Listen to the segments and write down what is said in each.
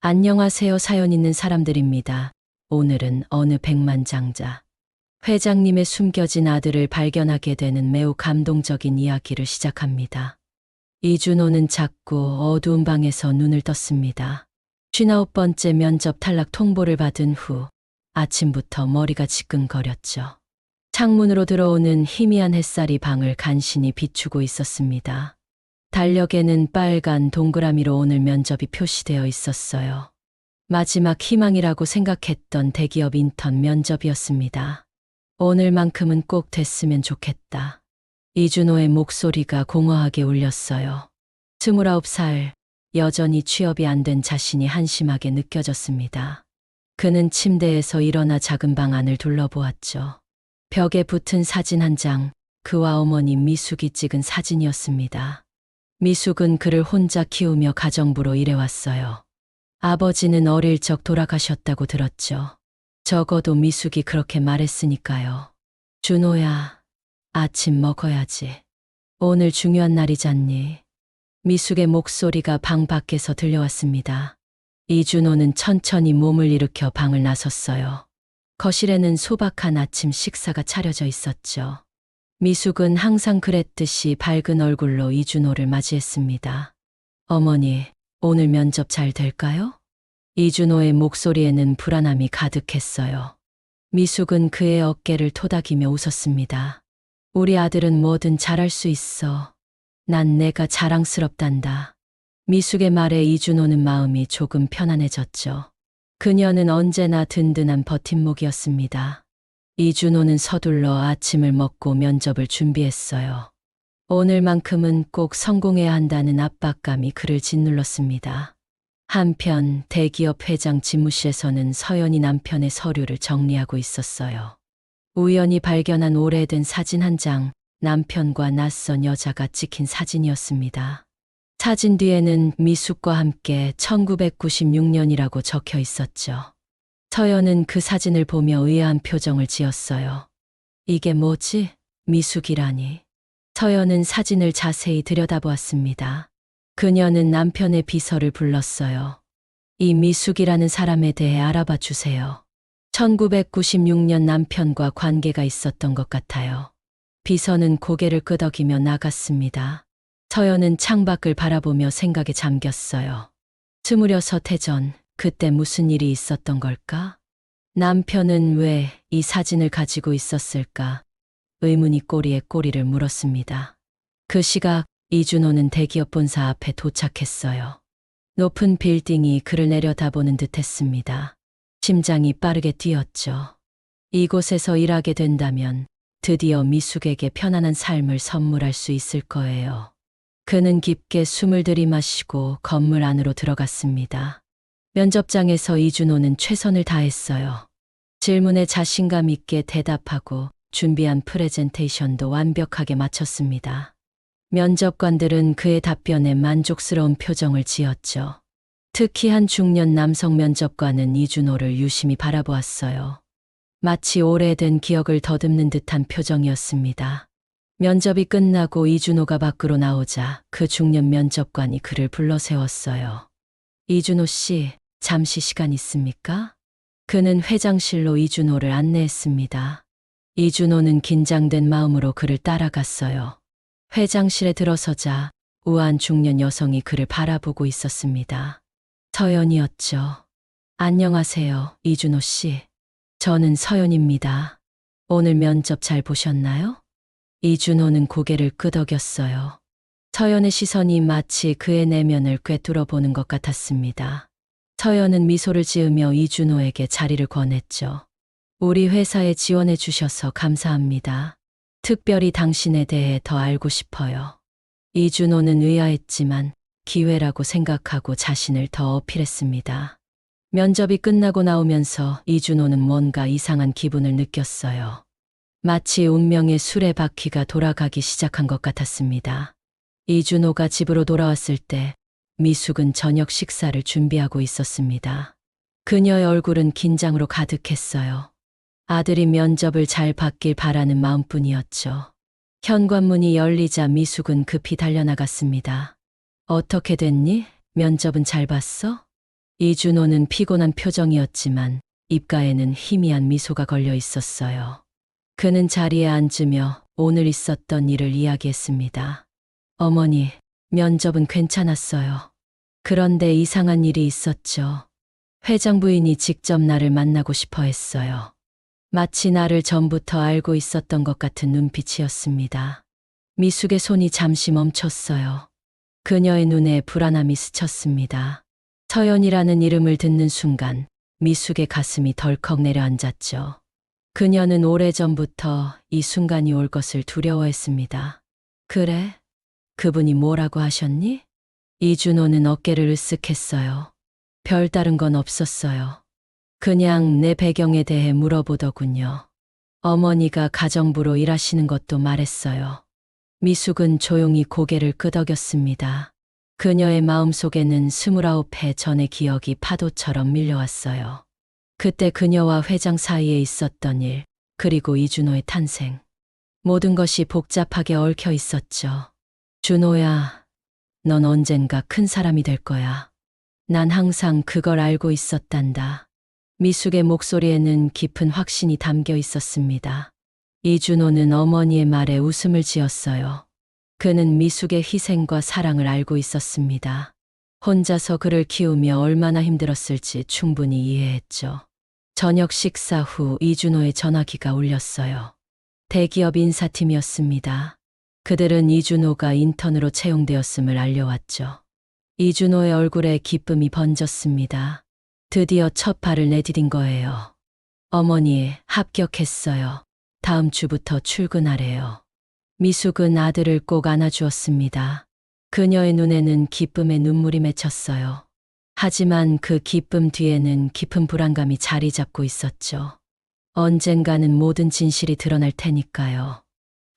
안녕하세요. 사연 있는 사람들입니다. 오늘은 어느 백만장자 회장님의 숨겨진 아들을 발견하게 되는 매우 감동적인 이야기를 시작합니다. 이준호는 작고 어두운 방에서 눈을 떴습니다. 59번째 면접 탈락 통보를 받은 후 아침부터 머리가 지끈거렸죠. 창문으로 들어오는 희미한 햇살이 방을 간신히 비추고 있었습니다. 달력에는 빨간 동그라미로 오늘 면접이 표시되어 있었어요. 마지막 희망이라고 생각했던 대기업 인턴 면접이었습니다. 오늘만큼은 꼭 됐으면 좋겠다. 이준호의 목소리가 공허하게 울렸어요. 29살, 여전히 취업이 안 된 자신이 한심하게 느껴졌습니다. 그는 침대에서 일어나 작은 방 안을 둘러보았죠. 벽에 붙은 사진 한 장, 그와 어머니 미숙이 찍은 사진이었습니다. 미숙은 그를 혼자 키우며 가정부로 일해왔어요. 아버지는 어릴 적 돌아가셨다고 들었죠. 적어도 미숙이 그렇게 말했으니까요. 준호야, 아침 먹어야지. 오늘 중요한 날이잖니. 미숙의 목소리가 방 밖에서 들려왔습니다. 이준호는 천천히 몸을 일으켜 방을 나섰어요. 거실에는 소박한 아침 식사가 차려져 있었죠. 미숙은 항상 그랬듯이 밝은 얼굴로 이준호를 맞이했습니다. 어머니, 오늘 면접 잘 될까요? 이준호의 목소리에는 불안함이 가득했어요. 미숙은 그의 어깨를 토닥이며 웃었습니다. 우리 아들은 뭐든 잘할 수 있어. 난 내가 자랑스럽단다. 미숙의 말에 이준호는 마음이 조금 편안해졌죠. 그녀는 언제나 든든한 버팀목이었습니다. 이준호는 서둘러 아침을 먹고 면접을 준비했어요. 오늘만큼은 꼭 성공해야 한다는 압박감이 그를 짓눌렀습니다. 한편 대기업 회장 집무실에서는 서연이 남편의 서류를 정리하고 있었어요. 우연히 발견한 오래된 사진 한 장, 남편과 낯선 여자가 찍힌 사진이었습니다. 사진 뒤에는 미숙과 함께 1996년이라고 적혀 있었죠. 서연은 그 사진을 보며 의아한 표정을 지었어요. 이게 뭐지? 미숙이라니. 서연은 사진을 자세히 들여다보았습니다. 그녀는 남편의 비서를 불렀어요. 이 미숙이라는 사람에 대해 알아봐 주세요. 1996년 남편과 관계가 있었던 것 같아요. 비서는 고개를 끄덕이며 나갔습니다. 서연은 창밖을 바라보며 생각에 잠겼어요. 26해 전, 그때 무슨 일이 있었던 걸까? 남편은 왜 이 사진을 가지고 있었을까? 의문이 꼬리에 꼬리를 물었습니다. 그 시각 이준호는 대기업 본사 앞에 도착했어요. 높은 빌딩이 그를 내려다보는 듯했습니다. 심장이 빠르게 뛰었죠. 이곳에서 일하게 된다면 드디어 미숙에게 편안한 삶을 선물할 수 있을 거예요. 그는 깊게 숨을 들이마시고 건물 안으로 들어갔습니다. 면접장에서 이준호는 최선을 다했어요. 질문에 자신감 있게 대답하고 준비한 프레젠테이션도 완벽하게 마쳤습니다. 면접관들은 그의 답변에 만족스러운 표정을 지었죠. 특히 한 중년 남성 면접관은 이준호를 유심히 바라보았어요. 마치 오래된 기억을 더듬는 듯한 표정이었습니다. 면접이 끝나고 이준호가 밖으로 나오자 그 중년 면접관이 그를 불러 세웠어요. 이준호 씨, 잠시 시간 있습니까? 그는 회장실로 이준호를 안내했습니다. 이준호는 긴장된 마음으로 그를 따라갔어요. 회장실에 들어서자 우아한 중년 여성이 그를 바라보고 있었습니다. 서연이었죠. 안녕하세요, 이준호 씨. 저는 서연입니다. 오늘 면접 잘 보셨나요? 이준호는 고개를 끄덕였어요. 서연의 시선이 마치 그의 내면을 꿰뚫어 보는 것 같았습니다. 서연은 미소를 지으며 이준호에게 자리를 권했죠. 우리 회사에 지원해 주셔서 감사합니다. 특별히 당신에 대해 더 알고 싶어요. 이준호는 의아했지만 기회라고 생각하고 자신을 더 어필했습니다. 면접이 끝나고 나오면서 이준호는 뭔가 이상한 기분을 느꼈어요. 마치 운명의 수레바퀴가 돌아가기 시작한 것 같았습니다. 이준호가 집으로 돌아왔을 때 미숙은 저녁 식사를 준비하고 있었습니다. 그녀의 얼굴은 긴장으로 가득했어요. 아들이 면접을 잘 받길 바라는 마음뿐이었죠. 현관문이 열리자 미숙은 급히 달려나갔습니다. 어떻게 됐니? 면접은 잘 봤어? 이준호는 피곤한 표정이었지만 입가에는 희미한 미소가 걸려 있었어요. 그는 자리에 앉으며 오늘 있었던 일을 이야기했습니다. 어머니, 면접은 괜찮았어요. 그런데 이상한 일이 있었죠. 회장 부인이 직접 나를 만나고 싶어 했어요. 마치 나를 전부터 알고 있었던 것 같은 눈빛이었습니다. 미숙의 손이 잠시 멈췄어요. 그녀의 눈에 불안함이 스쳤습니다. 서연이라는 이름을 듣는 순간 미숙의 가슴이 덜컥 내려앉았죠. 그녀는 오래전부터 이 순간이 올 것을 두려워했습니다. 그래? 그분이 뭐라고 하셨니? 이준호는 어깨를 으쓱했어요. 별다른 건 없었어요. 그냥 내 배경에 대해 물어보더군요. 어머니가 가정부로 일하시는 것도 말했어요. 미숙은 조용히 고개를 끄덕였습니다. 그녀의 마음속에는 29해 전의 기억이 파도처럼 밀려왔어요. 그때 그녀와 회장 사이에 있었던 일, 그리고 이준호의 탄생. 모든 것이 복잡하게 얽혀 있었죠. 준호야, 넌 언젠가 큰 사람이 될 거야. 난 항상 그걸 알고 있었단다. 미숙의 목소리에는 깊은 확신이 담겨 있었습니다. 이준호는 어머니의 말에 웃음을 지었어요. 그는 미숙의 희생과 사랑을 알고 있었습니다. 혼자서 그를 키우며 얼마나 힘들었을지 충분히 이해했죠. 저녁 식사 후 이준호의 전화기가 울렸어요. 대기업 인사팀이었습니다. 그들은 이준호가 인턴으로 채용되었음을 알려왔죠. 이준호의 얼굴에 기쁨이 번졌습니다. 드디어 첫 발을 내디딘 거예요. 어머니, 합격했어요. 다음 주부터 출근하래요. 미숙은 아들을 꼭 안아주었습니다. 그녀의 눈에는 기쁨의 눈물이 맺혔어요. 하지만 그 기쁨 뒤에는 깊은 불안감이 자리 잡고 있었죠. 언젠가는 모든 진실이 드러날 테니까요.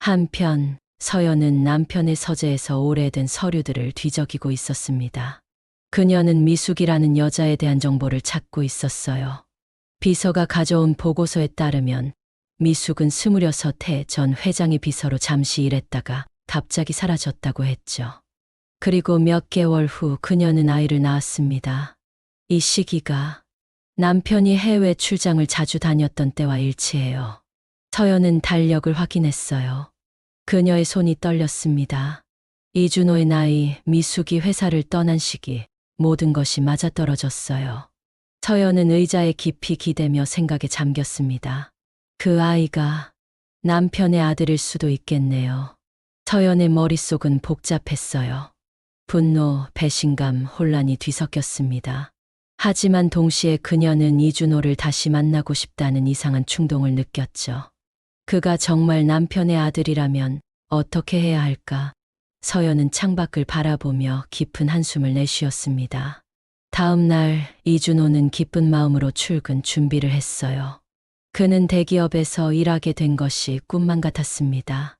한편 서연은 남편의 서재에서 오래된 서류들을 뒤적이고 있었습니다. 그녀는 미숙이라는 여자에 대한 정보를 찾고 있었어요. 비서가 가져온 보고서에 따르면 미숙은 26해 전 회장의 비서로 잠시 일했다가 갑자기 사라졌다고 했죠. 그리고 몇 개월 후 그녀는 아이를 낳았습니다. 이 시기가 남편이 해외 출장을 자주 다녔던 때와 일치해요. 서연은 달력을 확인했어요. 그녀의 손이 떨렸습니다. 이준호의 나이, 미숙이 회사를 떠난 시기, 모든 것이 맞아떨어졌어요. 서연은 의자에 깊이 기대며 생각에 잠겼습니다. 그 아이가 남편의 아들일 수도 있겠네요. 서연의 머릿속은 복잡했어요. 분노, 배신감, 혼란이 뒤섞였습니다. 하지만 동시에 그녀는 이준호를 다시 만나고 싶다는 이상한 충동을 느꼈죠. 그가 정말 남편의 아들이라면 어떻게 해야 할까? 서연은 창밖을 바라보며 깊은 한숨을 내쉬었습니다. 다음 날 이준호는 기쁜 마음으로 출근 준비를 했어요. 그는 대기업에서 일하게 된 것이 꿈만 같았습니다.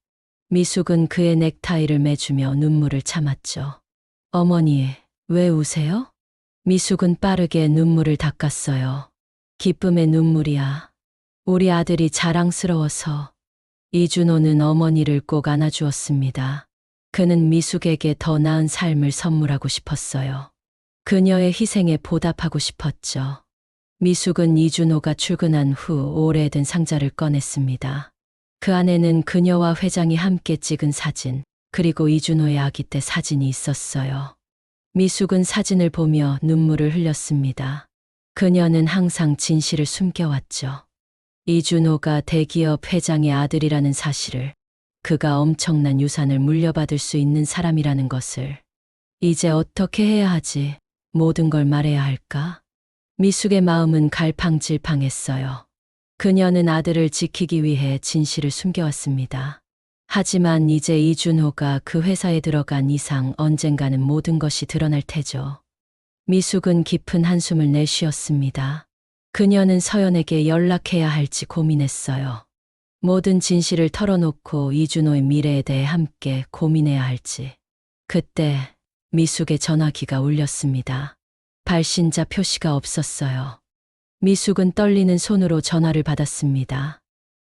미숙은 그의 넥타이를 매주며 눈물을 참았죠. 어머니, 왜 우세요? 미숙은 빠르게 눈물을 닦았어요. 기쁨의 눈물이야. 우리 아들이 자랑스러워서. 이준호는 어머니를 꼭 안아주었습니다. 그는 미숙에게 더 나은 삶을 선물하고 싶었어요. 그녀의 희생에 보답하고 싶었죠. 미숙은 이준호가 출근한 후 오래된 상자를 꺼냈습니다. 그 안에는 그녀와 회장이 함께 찍은 사진, 그리고 이준호의 아기 때 사진이 있었어요. 미숙은 사진을 보며 눈물을 흘렸습니다. 그녀는 항상 진실을 숨겨왔죠. 이준호가 대기업 회장의 아들이라는 사실을, 그가 엄청난 유산을 물려받을 수 있는 사람이라는 것을. 이제 어떻게 해야 하지? 모든 걸 말해야 할까? 미숙의 마음은 갈팡질팡했어요. 그녀는 아들을 지키기 위해 진실을 숨겨왔습니다. 하지만 이제 이준호가 그 회사에 들어간 이상 언젠가는 모든 것이 드러날 테죠. 미숙은 깊은 한숨을 내쉬었습니다. 그녀는 서연에게 연락해야 할지 고민했어요. 모든 진실을 털어놓고 이준호의 미래에 대해 함께 고민해야 할지. 그때 미숙의 전화기가 울렸습니다. 발신자 표시가 없었어요. 미숙은 떨리는 손으로 전화를 받았습니다.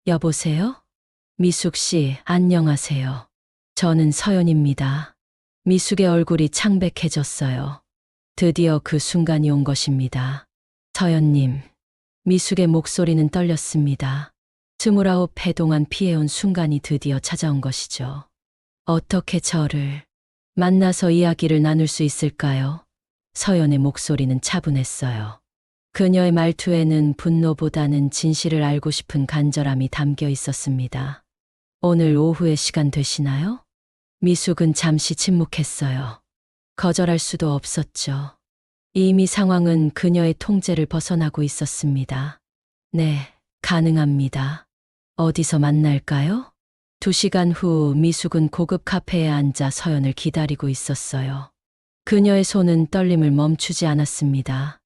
여보세요? 미숙 씨, 안녕하세요. 저는 서연입니다. 미숙의 얼굴이 창백해졌어요. 드디어 그 순간이 온 것입니다. 서연님, 미숙의 목소리는 떨렸습니다. 29해 동안 피해온 순간이 드디어 찾아온 것이죠. 어떻게 저를 만나서 이야기를 나눌 수 있을까요? 서연의 목소리는 차분했어요. 그녀의 말투에는 분노보다는 진실을 알고 싶은 간절함이 담겨 있었습니다. 오늘 오후에 시간 되시나요? 미숙은 잠시 침묵했어요. 거절할 수도 없었죠. 이미 상황은 그녀의 통제를 벗어나고 있었습니다. 네, 가능합니다. 어디서 만날까요? 2시간 후 미숙은 고급 카페에 앉아 서연을 기다리고 있었어요. 그녀의 손은 떨림을 멈추지 않았습니다.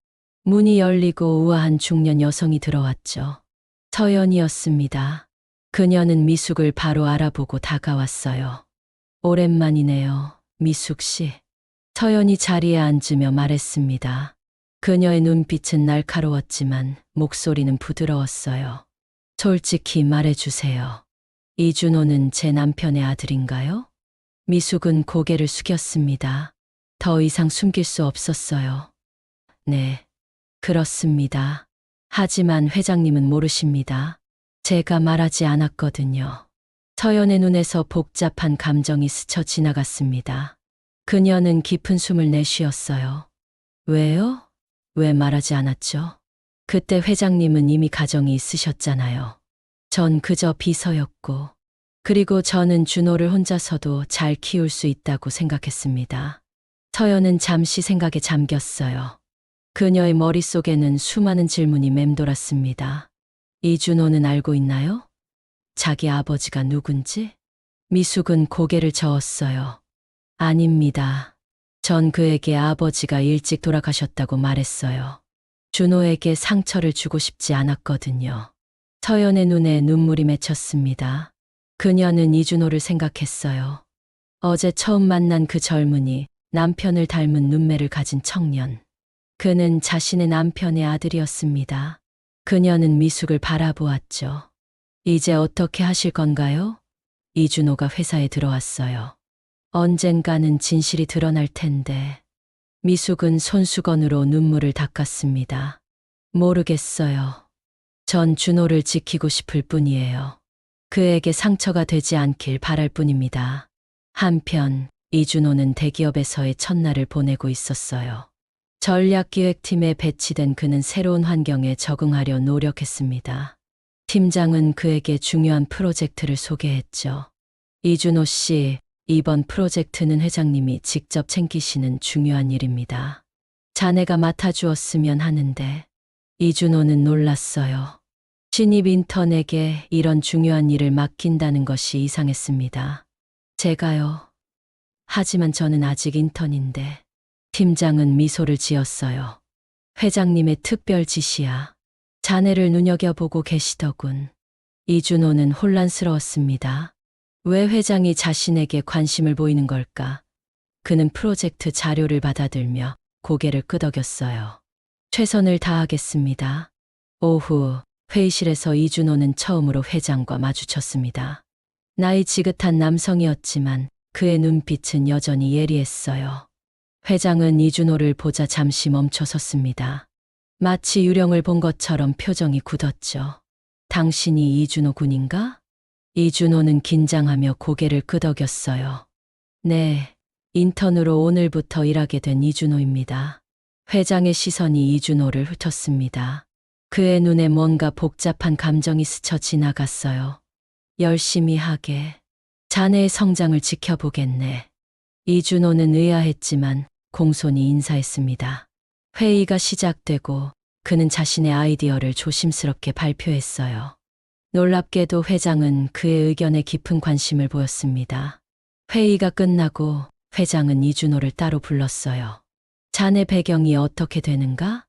문이 열리고 우아한 중년 여성이 들어왔죠. 서연이었습니다. 그녀는 미숙을 바로 알아보고 다가왔어요. 오랜만이네요, 미숙 씨. 서연이 자리에 앉으며 말했습니다. 그녀의 눈빛은 날카로웠지만 목소리는 부드러웠어요. 솔직히 말해주세요. 이준호는 제 남편의 아들인가요? 미숙은 고개를 숙였습니다. 더 이상 숨길 수 없었어요. 네, 그렇습니다. 하지만 회장님은 모르십니다. 제가 말하지 않았거든요. 서연의 눈에서 복잡한 감정이 스쳐 지나갔습니다. 그녀는 깊은 숨을 내쉬었어요. 왜요? 왜 말하지 않았죠? 그때 회장님은 이미 가정이 있으셨잖아요. 전 그저 비서였고, 그리고 저는 준호를 혼자서도 잘 키울 수 있다고 생각했습니다. 서연은 잠시 생각에 잠겼어요. 그녀의 머릿속에는 수많은 질문이 맴돌았습니다. 이준호는 알고 있나요? 자기 아버지가 누군지? 미숙은 고개를 저었어요. 아닙니다. 전 그에게 아버지가 일찍 돌아가셨다고 말했어요. 준호에게 상처를 주고 싶지 않았거든요. 서연의 눈에 눈물이 맺혔습니다. 그녀는 이준호를 생각했어요. 어제 처음 만난 그 젊은이, 남편을 닮은 눈매를 가진 청년. 그는 자신의 남편의 아들이었습니다. 그녀는 미숙을 바라보았죠. 이제 어떻게 하실 건가요? 이준호가 회사에 들어왔어요. 언젠가는 진실이 드러날 텐데. 미숙은 손수건으로 눈물을 닦았습니다. 모르겠어요. 전 준호를 지키고 싶을 뿐이에요. 그에게 상처가 되지 않길 바랄 뿐입니다. 한편 이준호는 대기업에서의 첫날을 보내고 있었어요. 전략기획팀에 배치된 그는 새로운 환경에 적응하려 노력했습니다. 팀장은 그에게 중요한 프로젝트를 소개했죠. 이준호 씨, 이번 프로젝트는 회장님이 직접 챙기시는 중요한 일입니다. 자네가 맡아주었으면 하는데. 이준호는 놀랐어요. 신입 인턴에게 이런 중요한 일을 맡긴다는 것이 이상했습니다. 제가요. 하지만 저는 아직 인턴인데. 팀장은 미소를 지었어요. 회장님의 특별 지시야. 자네를 눈여겨보고 계시더군. 이준호는 혼란스러웠습니다. 왜 회장이 자신에게 관심을 보이는 걸까? 그는 프로젝트 자료를 받아들며 고개를 끄덕였어요. 최선을 다하겠습니다. 오후 회의실에서 이준호는 처음으로 회장과 마주쳤습니다. 나이 지긋한 남성이었지만 그의 눈빛은 여전히 예리했어요. 회장은 이준호를 보자 잠시 멈춰 섰습니다. 마치 유령을 본 것처럼 표정이 굳었죠. 당신이 이준호 군인가? 이준호는 긴장하며 고개를 끄덕였어요. 네, 인턴으로 오늘부터 일하게 된 이준호입니다. 회장의 시선이 이준호를 훑었습니다. 그의 눈에 뭔가 복잡한 감정이 스쳐 지나갔어요. 열심히 하게. 자네의 성장을 지켜보겠네. 이준호는 의아했지만 공손히 인사했습니다. 회의가 시작되고 그는 자신의 아이디어를 조심스럽게 발표했어요. 놀랍게도 회장은 그의 의견에 깊은 관심을 보였습니다. 회의가 끝나고 회장은 이준호를 따로 불렀어요. 자네 배경이 어떻게 되는가?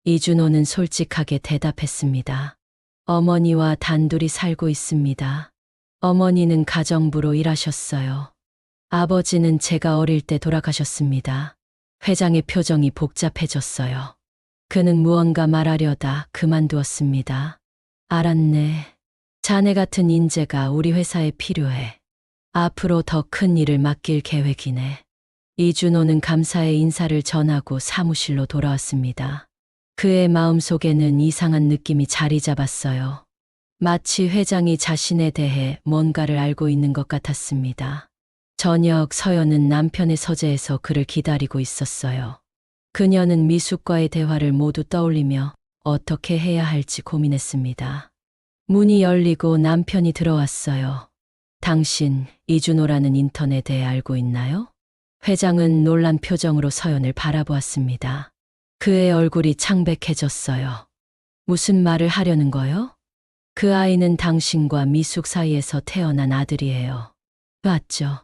이준호는 솔직하게 대답했습니다. 어머니와 단둘이 살고 있습니다. 어머니는 가정부로 일하셨어요. 아버지는 제가 어릴 때 돌아가셨습니다. 회장의 표정이 복잡해졌어요. 그는 무언가 말하려다 그만두었습니다. 알았네. 자네 같은 인재가 우리 회사에 필요해. 앞으로 더 큰 일을 맡길 계획이네. 이준호는 감사의 인사를 전하고 사무실로 돌아왔습니다. 그의 마음속에는 이상한 느낌이 자리 잡았어요. 마치 회장이 자신에 대해 뭔가를 알고 있는 것 같았습니다. 저녁 서연은 남편의 서재에서 그를 기다리고 있었어요. 그녀는 미숙과의 대화를 모두 떠올리며 어떻게 해야 할지 고민했습니다. 문이 열리고 남편이 들어왔어요. 당신 이준호라는 인턴에 대해 알고 있나요? 회장은 놀란 표정으로 서연을 바라보았습니다. 그의 얼굴이 창백해졌어요. 무슨 말을 하려는 거요? 그 아이는 당신과 미숙 사이에서 태어난 아들이에요. 맞죠?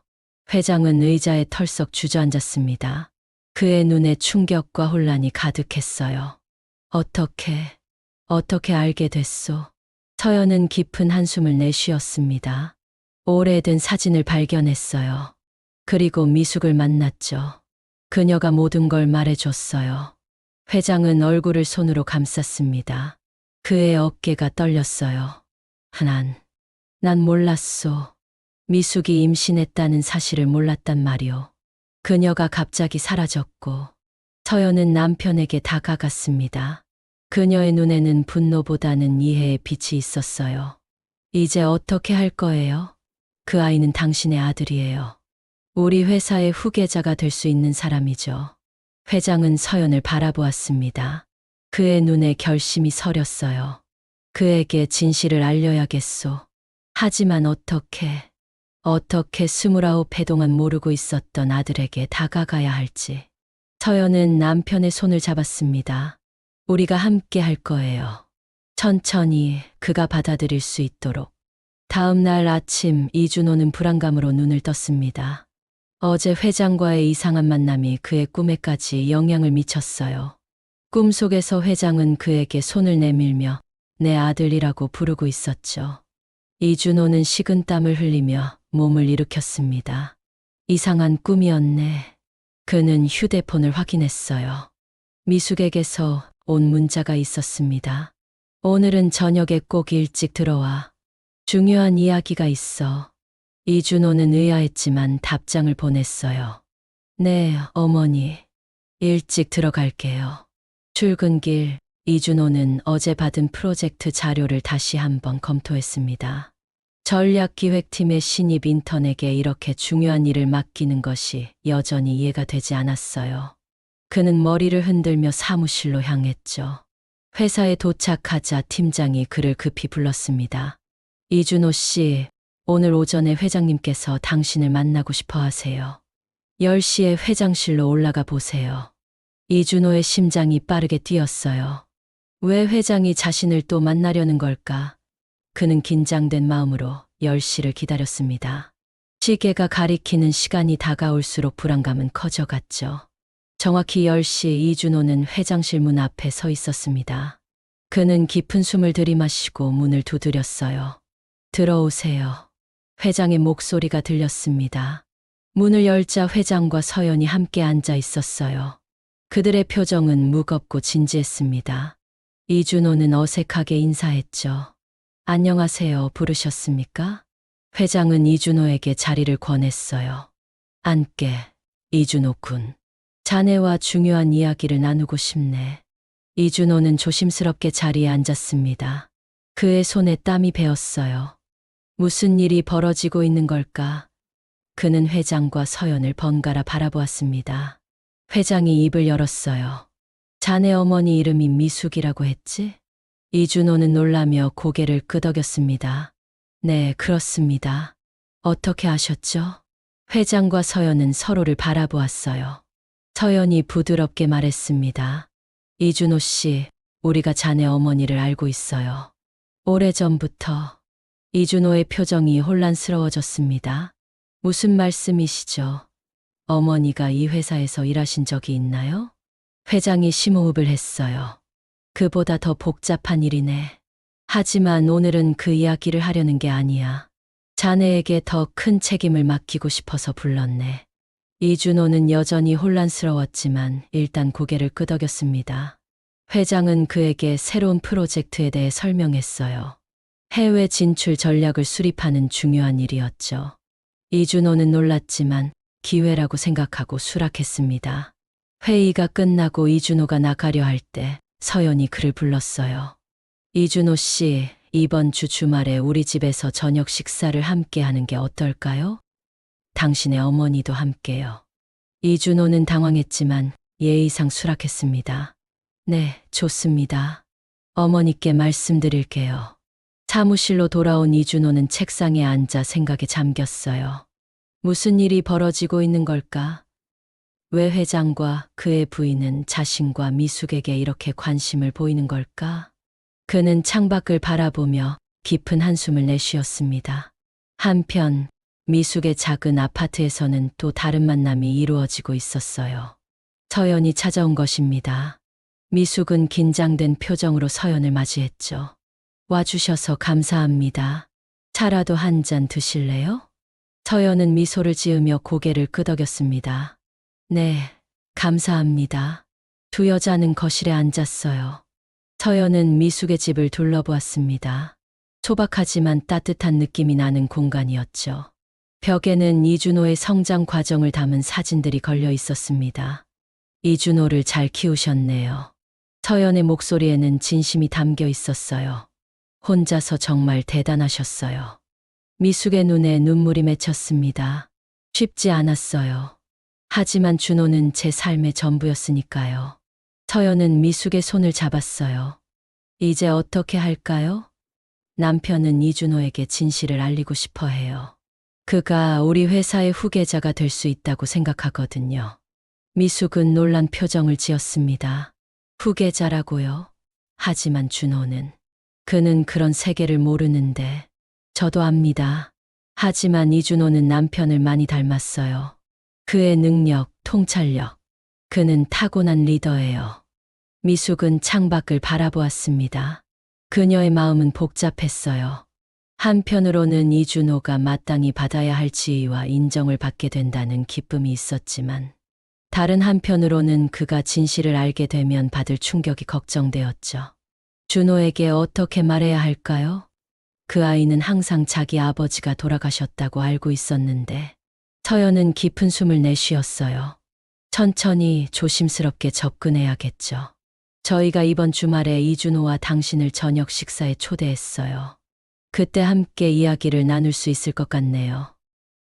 회장은 의자에 털썩 주저앉았습니다. 그의 눈에 충격과 혼란이 가득했어요. 어떻게 알게 됐소? 서연은 깊은 한숨을 내쉬었습니다. 오래된 사진을 발견했어요. 그리고 미숙을 만났죠. 그녀가 모든 걸 말해줬어요. 회장은 얼굴을 손으로 감쌌습니다. 그의 어깨가 떨렸어요. 난 몰랐소. 미숙이 임신했다는 사실을 몰랐단 말이오. 그녀가 갑자기 사라졌고 서연은 남편에게 다가갔습니다. 그녀의 눈에는 분노보다는 이해의 빛이 있었어요. 이제 어떻게 할 거예요? 그 아이는 당신의 아들이에요. 우리 회사의 후계자가 될 수 있는 사람이죠. 회장은 서연을 바라보았습니다. 그의 눈에 결심이 서렸어요. 그에게 진실을 알려야겠소. 하지만 어떻게 29해 동안 모르고 있었던 아들에게 다가가야 할지. 서연은 남편의 손을 잡았습니다. 우리가 함께 할 거예요. 천천히 그가 받아들일 수 있도록. 다음 날 아침 이준호는 불안감으로 눈을 떴습니다. 어제 회장과의 이상한 만남이 그의 꿈에까지 영향을 미쳤어요. 꿈속에서 회장은 그에게 손을 내밀며 내 아들이라고 부르고 있었죠. 이준호는 식은땀을 흘리며 몸을 일으켰습니다. 이상한 꿈이었네. 그는 휴대폰을 확인했어요. 미숙에게서 온 문자가 있었습니다. 오늘은 저녁에 꼭 일찍 들어와. 중요한 이야기가 있어. 이준호는 의아했지만 답장을 보냈어요. 네, 어머니. 일찍 들어갈게요. 출근길, 이준호는 어제 받은 프로젝트 자료를 다시 한번 검토했습니다. 전략기획팀의 신입 인턴에게 이렇게 중요한 일을 맡기는 것이 여전히 이해가 되지 않았어요. 그는 머리를 흔들며 사무실로 향했죠. 회사에 도착하자 팀장이 그를 급히 불렀습니다. 이준호 씨, 오늘 오전에 회장님께서 당신을 만나고 싶어 하세요. 10시에 회장실로 올라가 보세요. 이준호의 심장이 빠르게 뛰었어요. 왜 회장이 자신을 또 만나려는 걸까? 그는 긴장된 마음으로 10시를 기다렸습니다. 시계가 가리키는 시간이 다가올수록 불안감은 커져갔죠. 정확히 10시 이준호는 회장실 문 앞에 서 있었습니다. 그는 깊은 숨을 들이마시고 문을 두드렸어요. 들어오세요. 회장의 목소리가 들렸습니다. 문을 열자 회장과 서연이 함께 앉아 있었어요. 그들의 표정은 무겁고 진지했습니다. 이준호는 어색하게 인사했죠. 안녕하세요 부르셨습니까? 회장은 이준호에게 자리를 권했어요. 앉게, 이준호 군. 자네와 중요한 이야기를 나누고 싶네. 이준호는 조심스럽게 자리에 앉았습니다. 그의 손에 땀이 배었어요. 무슨 일이 벌어지고 있는 걸까? 그는 회장과 서연을 번갈아 바라보았습니다. 회장이 입을 열었어요. 자네 어머니 이름이 미숙이라고 했지? 이준호는 놀라며 고개를 끄덕였습니다. 네, 그렇습니다. 어떻게 아셨죠? 회장과 서연은 서로를 바라보았어요. 서연이 부드럽게 말했습니다. 이준호 씨, 우리가 자네 어머니를 알고 있어요. 오래전부터. 이준호의 표정이 혼란스러워졌습니다. 무슨 말씀이시죠? 어머니가 이 회사에서 일하신 적이 있나요? 회장이 심호흡을 했어요. 그보다 더 복잡한 일이네. 하지만 오늘은 그 이야기를 하려는 게 아니야. 자네에게 더 큰 책임을 맡기고 싶어서 불렀네. 이준호는 여전히 혼란스러웠지만 일단 고개를 끄덕였습니다. 회장은 그에게 새로운 프로젝트에 대해 설명했어요. 해외 진출 전략을 수립하는 중요한 일이었죠. 이준호는 놀랐지만 기회라고 생각하고 수락했습니다. 회의가 끝나고 이준호가 나가려 할 때 서연이 그를 불렀어요. 이준호 씨, 이번 주 주말에 우리 집에서 저녁 식사를 함께 하는 게 어떨까요? 당신의 어머니도 함께요. 이준호는 당황했지만 예의상 수락했습니다. 네, 좋습니다. 어머니께 말씀드릴게요. 사무실로 돌아온 이준호는 책상에 앉아 생각에 잠겼어요. 무슨 일이 벌어지고 있는 걸까? 왜 회장과 그의 부인은 자신과 미숙에게 이렇게 관심을 보이는 걸까? 그는 창밖을 바라보며 깊은 한숨을 내쉬었습니다. 한편 미숙의 작은 아파트에서는 또 다른 만남이 이루어지고 있었어요. 서연이 찾아온 것입니다. 미숙은 긴장된 표정으로 서연을 맞이했죠. 와주셔서 감사합니다. 차라도 한 잔 드실래요? 서연은 미소를 지으며 고개를 끄덕였습니다. 네, 감사합니다. 두 여자는 거실에 앉았어요. 서연은 미숙의 집을 둘러보았습니다. 소박하지만 따뜻한 느낌이 나는 공간이었죠. 벽에는 이준호의 성장 과정을 담은 사진들이 걸려 있었습니다. 이준호를 잘 키우셨네요. 서연의 목소리에는 진심이 담겨 있었어요. 혼자서 정말 대단하셨어요. 미숙의 눈에 눈물이 맺혔습니다. 쉽지 않았어요. 하지만 준호는 제 삶의 전부였으니까요. 서연은 미숙의 손을 잡았어요. 이제 어떻게 할까요? 남편은 이준호에게 진실을 알리고 싶어 해요. 그가 우리 회사의 후계자가 될 수 있다고 생각하거든요. 미숙은 놀란 표정을 지었습니다. 후계자라고요? 하지만 준호는 그는 그런 세계를 모르는데 저도 압니다. 하지만 이준호는 남편을 많이 닮았어요. 그의 능력, 통찰력. 그는 타고난 리더예요. 미숙은 창밖을 바라보았습니다. 그녀의 마음은 복잡했어요. 한편으로는 이준호가 마땅히 받아야 할 지위와 인정을 받게 된다는 기쁨이 있었지만 다른 한편으로는 그가 진실을 알게 되면 받을 충격이 걱정되었죠. 준호에게 어떻게 말해야 할까요? 그 아이는 항상 자기 아버지가 돌아가셨다고 알고 있었는데 서연은 깊은 숨을 내쉬었어요. 천천히 조심스럽게 접근해야겠죠. 저희가 이번 주말에 이준호와 당신을 저녁 식사에 초대했어요. 그때 함께 이야기를 나눌 수 있을 것 같네요.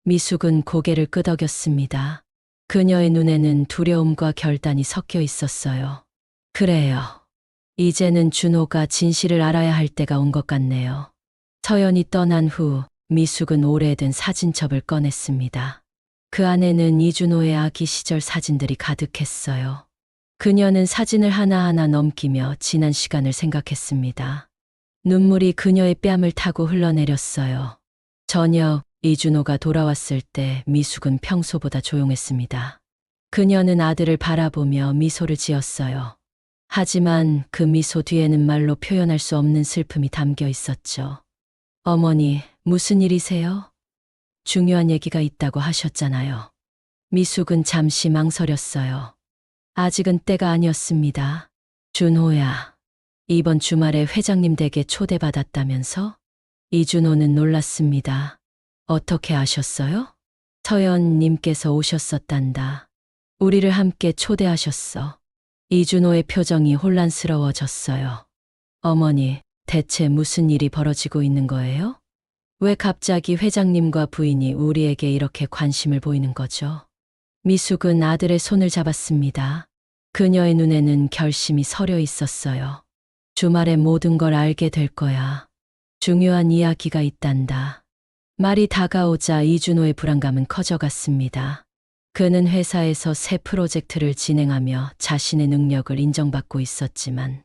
미숙은 고개를 끄덕였습니다. 그녀의 눈에는 두려움과 결단이 섞여 있었어요. 그래요. 이제는 준호가 진실을 알아야 할 때가 온 것 같네요. 서연이 떠난 후 미숙은 오래된 사진첩을 꺼냈습니다. 그 안에는 이준호의 아기 시절 사진들이 가득했어요. 그녀는 사진을 하나하나 넘기며 지난 시간을 생각했습니다. 눈물이 그녀의 뺨을 타고 흘러내렸어요. 저녁 이준호가 돌아왔을 때 미숙은 평소보다 조용했습니다. 그녀는 아들을 바라보며 미소를 지었어요. 하지만 그 미소 뒤에는 말로 표현할 수 없는 슬픔이 담겨 있었죠. 어머니, 무슨 일이세요? 중요한 얘기가 있다고 하셨잖아요. 미숙은 잠시 망설였어요. 아직은 때가 아니었습니다. 준호야, 이번 주말에 회장님 댁에 초대받았다면서? 이준호는 놀랐습니다. 어떻게 아셨어요? 서연님께서 오셨었단다. 우리를 함께 초대하셨어. 이준호의 표정이 혼란스러워졌어요. 어머니, 대체 무슨 일이 벌어지고 있는 거예요? 왜 갑자기 회장님과 부인이 우리에게 이렇게 관심을 보이는 거죠? 미숙은 아들의 손을 잡았습니다. 그녀의 눈에는 결심이 서려 있었어요. 주말에 모든 걸 알게 될 거야. 중요한 이야기가 있단다. 말이 다가오자 이준호의 불안감은 커져갔습니다. 그는 회사에서 새 프로젝트를 진행하며 자신의 능력을 인정받고 있었지만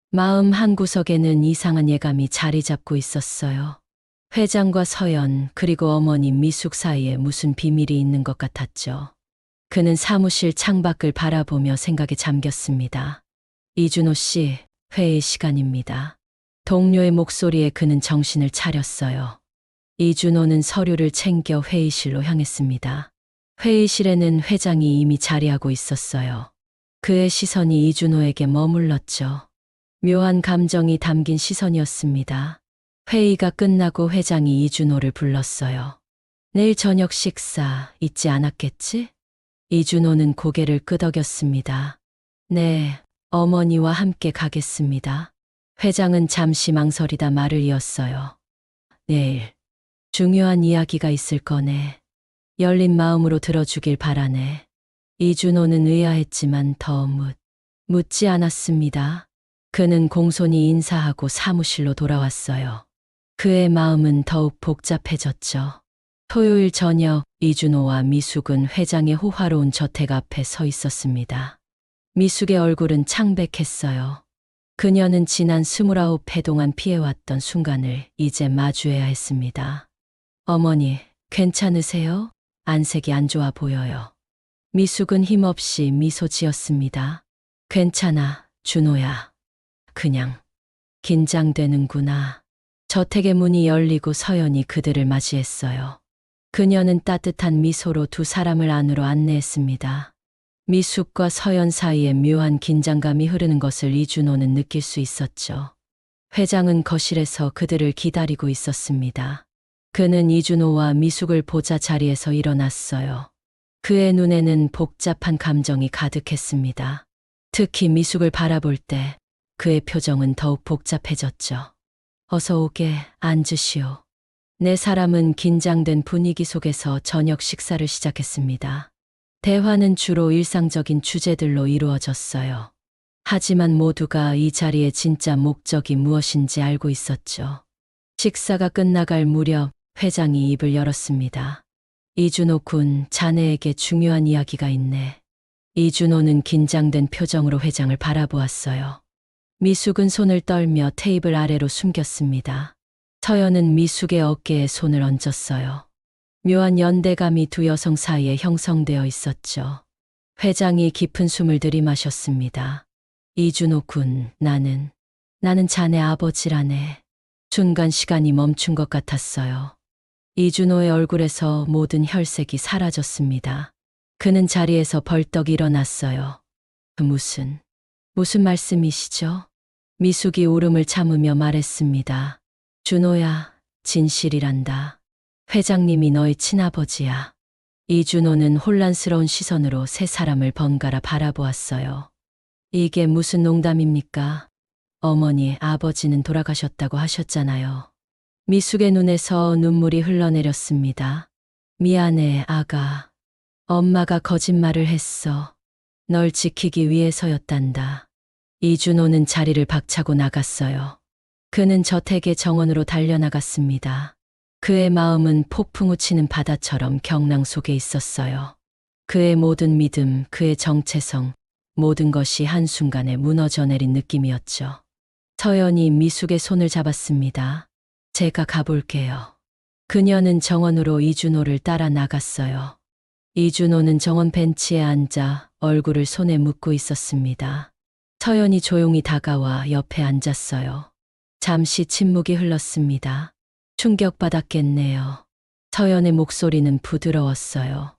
마음 한구석에는 이상한 예감이 자리 잡고 있었어요. 회장과 서연 그리고 어머니 미숙 사이에 무슨 비밀이 있는 것 같았죠. 그는 사무실 창밖을 바라보며 생각에 잠겼습니다. 이준호 씨, 회의 시간입니다. 동료의 목소리에 그는 정신을 차렸어요. 이준호는 서류를 챙겨 회의실로 향했습니다. 회의실에는 회장이 이미 자리하고 있었어요. 그의 시선이 이준호에게 머물렀죠. 묘한 감정이 담긴 시선이었습니다. 회의가 끝나고 회장이 이준호를 불렀어요. 내일 저녁 식사 잊지 않았겠지? 이준호는 고개를 끄덕였습니다. 네, 어머니와 함께 가겠습니다. 회장은 잠시 망설이다 말을 이었어요. 내일 중요한 이야기가 있을 거네. 열린 마음으로 들어주길 바라네. 이준호는 의아했지만 더 묻지 않았습니다. 그는 공손히 인사하고 사무실로 돌아왔어요. 그의 마음은 더욱 복잡해졌죠. 토요일 저녁 이준호와 미숙은 회장의 호화로운 저택 앞에 서 있었습니다. 미숙의 얼굴은 창백했어요. 그녀는 지난 29회 동안 피해왔던 순간을 이제 마주해야 했습니다. 어머니, 괜찮으세요? 안색이 안 좋아 보여요. 미숙은 힘없이 미소 지었습니다. 괜찮아, 준호야. 그냥 긴장되는구나. 저택의 문이 열리고 서연이 그들을 맞이했어요. 그녀는 따뜻한 미소로 두 사람을 안으로 안내했습니다. 미숙과 서연 사이에 묘한 긴장감이 흐르는 것을 이준호는 느낄 수 있었죠. 회장은 거실에서 그들을 기다리고 있었습니다. 그는 이준호와 미숙을 보자 자리에서 일어났어요. 그의 눈에는 복잡한 감정이 가득했습니다. 특히 미숙을 바라볼 때 그의 표정은 더욱 복잡해졌죠. 어서 오게, 앉으시오. 네 사람은 긴장된 분위기 속에서 저녁 식사를 시작했습니다. 대화는 주로 일상적인 주제들로 이루어졌어요. 하지만 모두가 이 자리의 진짜 목적이 무엇인지 알고 있었죠. 식사가 끝나갈 무렵 회장이 입을 열었습니다. 이준호 군, 자네에게 중요한 이야기가 있네. 이준호는 긴장된 표정으로 회장을 바라보았어요. 미숙은 손을 떨며 테이블 아래로 숨겼습니다. 서연은 미숙의 어깨에 손을 얹었어요. 묘한 연대감이 두 여성 사이에 형성되어 있었죠. 회장이 깊은 숨을 들이마셨습니다. 이준호 군, 나는 자네 아버지라네. 순간 시간이 멈춘 것 같았어요. 이준호의 얼굴에서 모든 혈색이 사라졌습니다. 그는 자리에서 벌떡 일어났어요. 무슨 말씀이시죠? 미숙이 울음을 참으며 말했습니다. 준호야, 진실이란다. 회장님이 너의 친아버지야. 이준호는 혼란스러운 시선으로 세 사람을 번갈아 바라보았어요. 이게 무슨 농담입니까? 어머니, 아버지는 돌아가셨다고 하셨잖아요. 미숙의 눈에서 눈물이 흘러내렸습니다. 미안해, 아가. 엄마가 거짓말을 했어. 널 지키기 위해서였단다. 이준호는 자리를 박차고 나갔어요. 그는 저택의 정원으로 달려나갔습니다. 그의 마음은 폭풍 우치는 바다처럼 경랑 속에 있었어요. 그의 모든 믿음, 그의 정체성, 모든 것이 한순간에 무너져 내린 느낌이었죠. 서연이 미숙의 손을 잡았습니다. 제가 가볼게요. 그녀는 정원으로 이준호를 따라 나갔어요. 이준호는 정원 벤치에 앉아 얼굴을 손에 묻고 있었습니다. 서연이 조용히 다가와 옆에 앉았어요. 잠시 침묵이 흘렀습니다. 충격받았겠네요. 서연의 목소리는 부드러웠어요.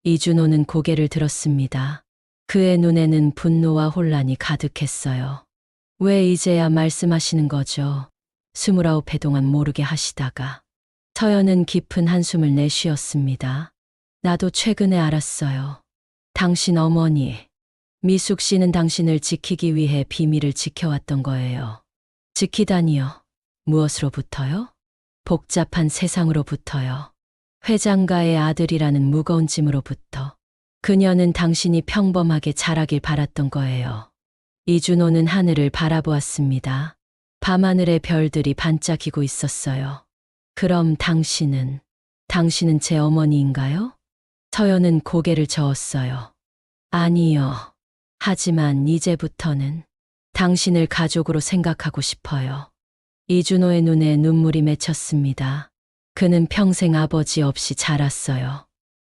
이준호는 고개를 들었습니다. 그의 눈에는 분노와 혼란이 가득했어요. 왜 이제야 말씀하시는 거죠? 29회 동안 모르게 하시다가. 서연은 깊은 한숨을 내쉬었습니다. 나도 최근에 알았어요. 당신 어머니, 미숙 씨는 당신을 지키기 위해 비밀을 지켜왔던 거예요. 지키다니요. 무엇으로부터요? 복잡한 세상으로부터요. 회장가의 아들이라는 무거운 짐으로부터. 그녀는 당신이 평범하게 자라길 바랐던 거예요. 이준호는 하늘을 바라보았습니다. 밤하늘의 별들이 반짝이고 있었어요. 그럼 당신은 제 어머니인가요? 서연은 고개를 저었어요. 아니요. 하지만 이제부터는 당신을 가족으로 생각하고 싶어요. 이준호의 눈에 눈물이 맺혔습니다. 그는 평생 아버지 없이 자랐어요.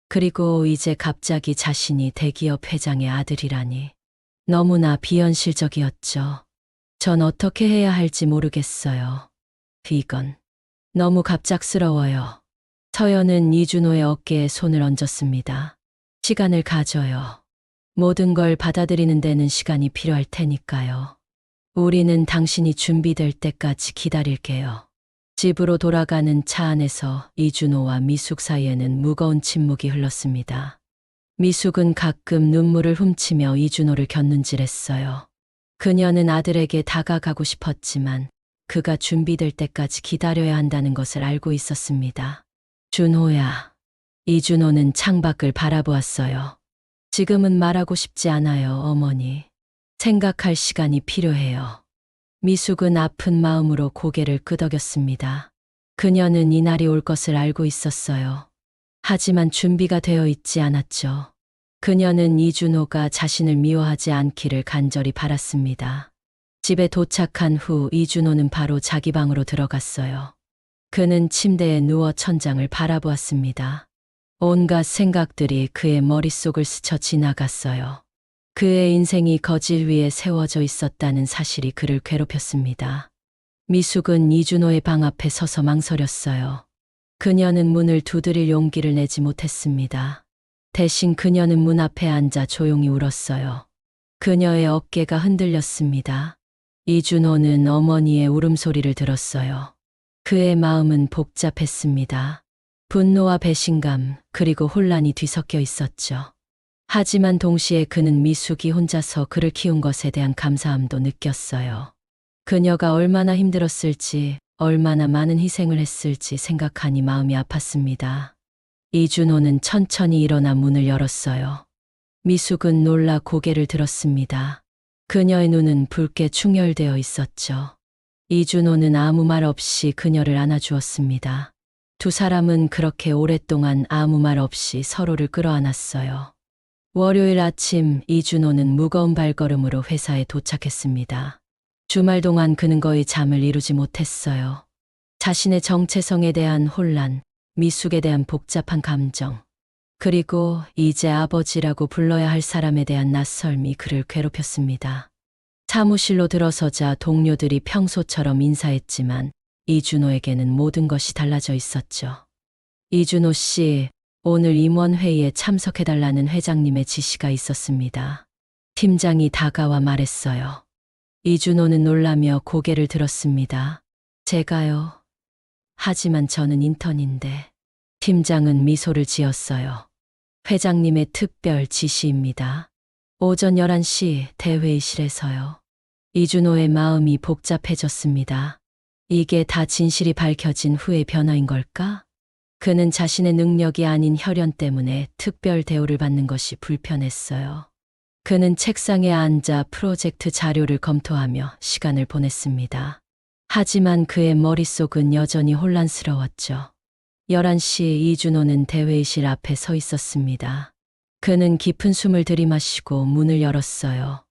그리고 이제 갑자기 자신이 대기업 회장의 아들이라니. 너무나 비현실적이었죠. 전 어떻게 해야 할지 모르겠어요. 이건 너무 갑작스러워요. 서연은 이준호의 어깨에 손을 얹었습니다. 시간을 가져요. 모든 걸 받아들이는 데는 시간이 필요할 테니까요. 우리는 당신이 준비될 때까지 기다릴게요. 집으로 돌아가는 차 안에서 이준호와 미숙 사이에는 무거운 침묵이 흘렀습니다. 미숙은 가끔 눈물을 훔치며 이준호를 곁눈질했어요. 그녀는 아들에게 다가가고 싶었지만 그가 준비될 때까지 기다려야 한다는 것을 알고 있었습니다. 준호야. 이준호는 창밖을 바라보았어요. 지금은 말하고 싶지 않아요, 어머니. 생각할 시간이 필요해요. 미숙은 아픈 마음으로 고개를 끄덕였습니다. 그녀는 이날이 올 것을 알고 있었어요. 하지만 준비가 되어 있지 않았죠. 그녀는 이준호가 자신을 미워하지 않기를 간절히 바랐습니다. 집에 도착한 후 이준호는 바로 자기 방으로 들어갔어요. 그는 침대에 누워 천장을 바라보았습니다. 온갖 생각들이 그의 머릿속을 스쳐 지나갔어요. 그의 인생이 거질 위에 세워져 있었다는 사실이 그를 괴롭혔습니다. 미숙은 이준호의 방 앞에 서서 망설였어요. 그녀는 문을 두드릴 용기를 내지 못했습니다. 대신 그녀는 문 앞에 앉아 조용히 울었어요. 그녀의 어깨가 흔들렸습니다. 이준호는 어머니의 울음소리를 들었어요. 그의 마음은 복잡했습니다. 분노와 배신감, 그리고 혼란이 뒤섞여 있었죠. 하지만 동시에 그는 미숙이 혼자서 그를 키운 것에 대한 감사함도 느꼈어요. 그녀가 얼마나 힘들었을지, 얼마나 많은 희생을 했을지 생각하니 마음이 아팠습니다. 이준호는 천천히 일어나 문을 열었어요. 미숙은 놀라 고개를 들었습니다. 그녀의 눈은 붉게 충혈되어 있었죠. 이준호는 아무 말 없이 그녀를 안아주었습니다. 두 사람은 그렇게 오랫동안 아무 말 없이 서로를 끌어안았어요. 월요일 아침 이준호는 무거운 발걸음으로 회사에 도착했습니다. 주말 동안 그는 거의 잠을 이루지 못했어요. 자신의 정체성에 대한 혼란, 미숙에 대한 복잡한 감정, 그리고 이제 아버지라고 불러야 할 사람에 대한 낯설미 그를 괴롭혔습니다. 사무실로 들어서자 동료들이 평소처럼 인사했지만 이준호에게는 모든 것이 달라져 있었죠. 이준호 씨, 오늘 임원회의에 참석해달라는 회장님의 지시가 있었습니다. 팀장이 다가와 말했어요. 이준호는 놀라며 고개를 들었습니다. 제가요? 하지만 저는 인턴인데. 팀장은 미소를 지었어요. 회장님의 특별 지시입니다. 오전 11시 대회의실에서요. 이준호의 마음이 복잡해졌습니다. 이게 다 진실이 밝혀진 후의 변화인 걸까? 그는 자신의 능력이 아닌 혈연 때문에 특별 대우를 받는 것이 불편했어요. 그는 책상에 앉아 프로젝트 자료를 검토하며 시간을 보냈습니다. 하지만 그의 머릿속은 여전히 혼란스러웠죠. 11시 이준호는 대회의실 앞에 서 있었습니다. 그는 깊은 숨을 들이마시고 문을 열었어요.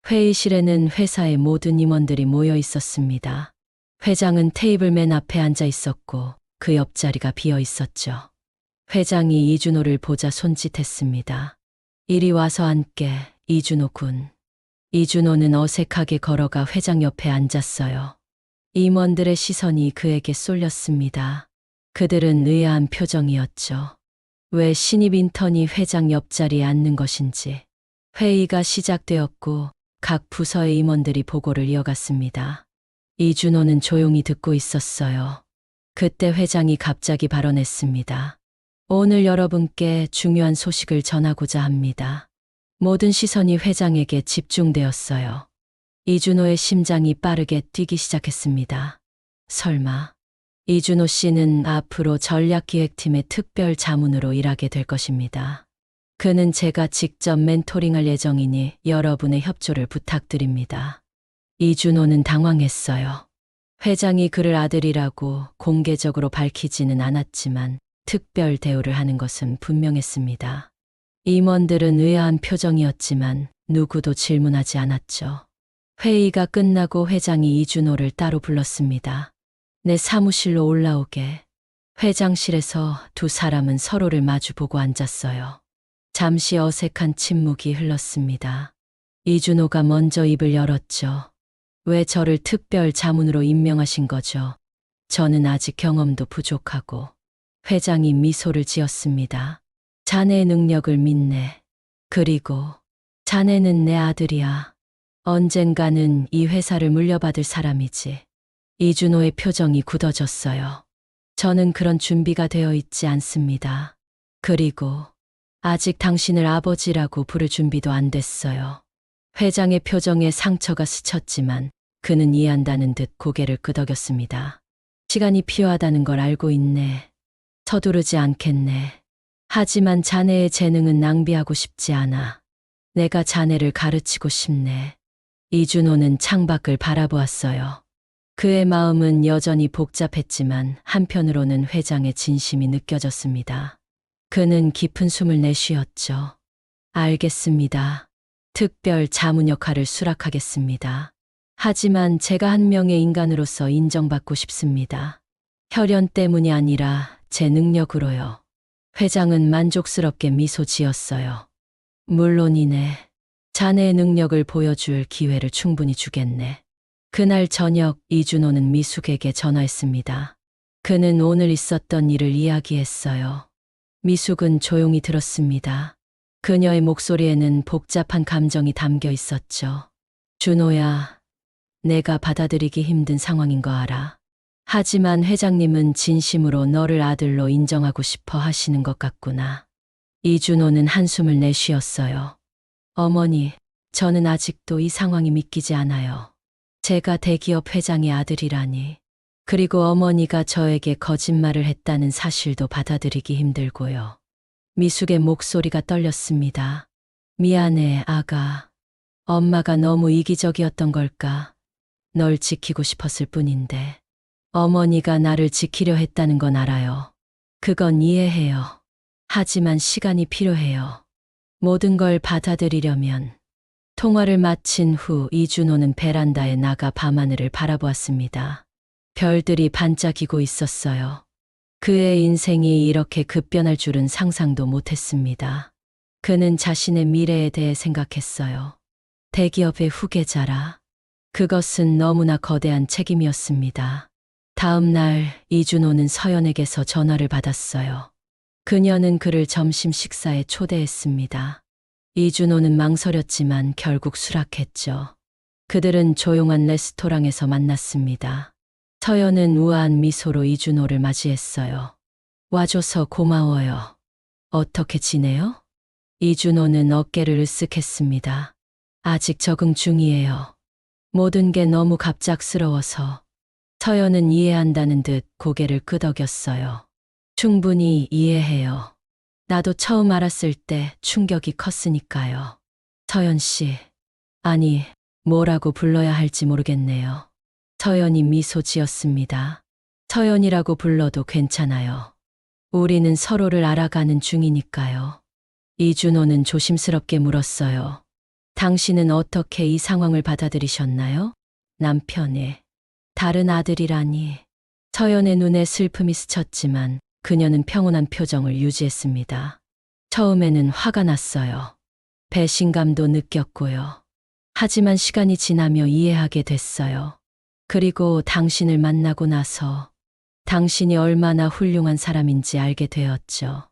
회의실에는 회사의 모든 임원들이 모여 있었습니다. 회장은 테이블 맨 앞에 앉아 있었고 그 옆자리가 비어 있었죠. 회장이 이준호를 보자 손짓했습니다. 이리 와서 앉게, 이준호 군. 이준호는 어색하게 걸어가 회장 옆에 앉았어요. 임원들의 시선이 그에게 쏠렸습니다. 그들은 의아한 표정이었죠. 왜 신입 인턴이 회장 옆자리에 앉는 것인지. 회의가 시작되었고 각 부서의 임원들이 보고를 이어갔습니다. 이준호는 조용히 듣고 있었어요. 그때 회장이 갑자기 발언했습니다. 오늘 여러분께 중요한 소식을 전하고자 합니다. 모든 시선이 회장에게 집중되었어요. 이준호의 심장이 빠르게 뛰기 시작했습니다. 설마 이준호 씨는 앞으로 전략기획팀의 특별 자문으로 일하게 될 것입니다. 그는 제가 직접 멘토링할 예정이니 여러분의 협조를 부탁드립니다. 이준호는 당황했어요. 회장이 그를 아들이라고 공개적으로 밝히지는 않았지만 특별 대우를 하는 것은 분명했습니다. 임원들은 의아한 표정이었지만 누구도 질문하지 않았죠. 회의가 끝나고 회장이 이준호를 따로 불렀습니다. 내 사무실로 올라오게. 회장실에서 두 사람은 서로를 마주보고 앉았어요. 잠시 어색한 침묵이 흘렀습니다. 이준호가 먼저 입을 열었죠. 왜 저를 특별 자문으로 임명하신 거죠? 저는 아직 경험도 부족하고. 회장이 미소를 지었습니다. 자네의 능력을 믿네. 그리고 자네는 내 아들이야. 언젠가는 이 회사를 물려받을 사람이지. 이준호의 표정이 굳어졌어요. 저는 그런 준비가 되어 있지 않습니다. 그리고 아직 당신을 아버지라고 부를 준비도 안 됐어요. 회장의 표정에 상처가 스쳤지만 그는 이해한다는 듯 고개를 끄덕였습니다. 시간이 필요하다는 걸 알고 있네. 서두르지 않겠네. 하지만 자네의 재능은 낭비하고 싶지 않아. 내가 자네를 가르치고 싶네. 이준호는 창밖을 바라보았어요. 그의 마음은 여전히 복잡했지만 한편으로는 회장의 진심이 느껴졌습니다. 그는 깊은 숨을 내쉬었죠. 알겠습니다. 특별 자문 역할을 수락하겠습니다. 하지만 제가 한 명의 인간으로서 인정받고 싶습니다. 혈연 때문이 아니라 제 능력으로요. 회장은 만족스럽게 미소 지었어요. 물론이네. 자네의 능력을 보여줄 기회를 충분히 주겠네. 그날 저녁 이준호는 미숙에게 전화했습니다. 그는 오늘 있었던 일을 이야기했어요. 미숙은 조용히 들었습니다. 그녀의 목소리에는 복잡한 감정이 담겨 있었죠. 준호야, 내가 받아들이기 힘든 상황인 거 알아. 하지만 회장님은 진심으로 너를 아들로 인정하고 싶어 하시는 것 같구나. 이준호는 한숨을 내쉬었어요. 어머니, 저는 아직도 이 상황이 믿기지 않아요. 제가 대기업 회장의 아들이라니. 그리고 어머니가 저에게 거짓말을 했다는 사실도 받아들이기 힘들고요. 미숙의 목소리가 떨렸습니다. 미안해, 아가. 엄마가 너무 이기적이었던 걸까? 널 지키고 싶었을 뿐인데. 어머니가 나를 지키려 했다는 건 알아요. 그건 이해해요. 하지만 시간이 필요해요. 모든 걸 받아들이려면. 통화를 마친 후 이준호는 베란다에 나가 밤하늘을 바라보았습니다. 별들이 반짝이고 있었어요. 그의 인생이 이렇게 급변할 줄은 상상도 못했습니다. 그는 자신의 미래에 대해 생각했어요. 대기업의 후계자라. 그것은 너무나 거대한 책임이었습니다. 다음 날 이준호는 서연에게서 전화를 받았어요. 그녀는 그를 점심 식사에 초대했습니다. 이준호는 망설였지만 결국 수락했죠. 그들은 조용한 레스토랑에서 만났습니다. 서연은 우아한 미소로 이준호를 맞이했어요. 와줘서 고마워요. 어떻게 지내요? 이준호는 어깨를 으쓱했습니다. 아직 적응 중이에요. 모든 게 너무 갑작스러워서. 서연은 이해한다는 듯 고개를 끄덕였어요. 충분히 이해해요. 나도 처음 알았을 때 충격이 컸으니까요. 서연 씨. 아니, 뭐라고 불러야 할지 모르겠네요. 서연이 미소 지었습니다. 서연이라고 불러도 괜찮아요. 우리는 서로를 알아가는 중이니까요. 이준호는 조심스럽게 물었어요. 당신은 어떻게 이 상황을 받아들이셨나요? 남편의 다른 아들이라니. 서연의 눈에 슬픔이 스쳤지만 그녀는 평온한 표정을 유지했습니다. 처음에는 화가 났어요. 배신감도 느꼈고요. 하지만 시간이 지나며 이해하게 됐어요. 그리고 당신을 만나고 나서 당신이 얼마나 훌륭한 사람인지 알게 되었죠.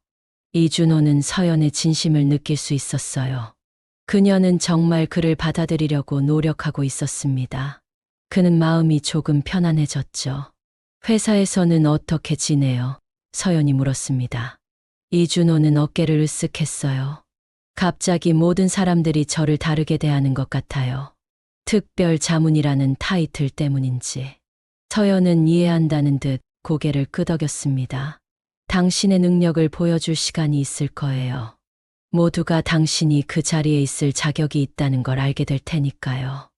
이준호는 서연의 진심을 느낄 수 있었어요. 그녀는 정말 그를 받아들이려고 노력하고 있었습니다. 그는 마음이 조금 편안해졌죠. 회사에서는 어떻게 지내요? 서연이 물었습니다. 이준호는 어깨를 으쓱했어요. 갑자기 모든 사람들이 저를 다르게 대하는 것 같아요. 특별 자문이라는 타이틀 때문인지. 서연은 이해한다는 듯 고개를 끄덕였습니다. 당신의 능력을 보여줄 시간이 있을 거예요. 모두가 당신이 그 자리에 있을 자격이 있다는 걸 알게 될 테니까요.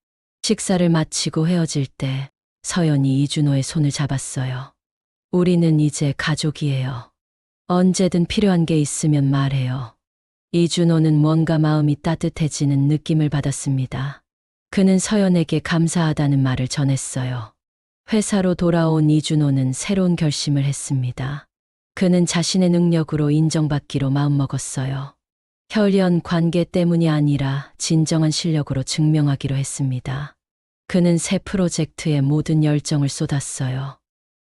식사를 마치고 헤어질 때 서연이 이준호의 손을 잡았어요. 우리는 이제 가족이에요. 언제든 필요한 게 있으면 말해요. 이준호는 뭔가 마음이 따뜻해지는 느낌을 받았습니다. 그는 서연에게 감사하다는 말을 전했어요. 회사로 돌아온 이준호는 새로운 결심을 했습니다. 그는 자신의 능력으로 인정받기로 마음먹었어요. 혈연 관계 때문이 아니라 진정한 실력으로 증명하기로 했습니다. 그는 새 프로젝트에 모든 열정을 쏟았어요.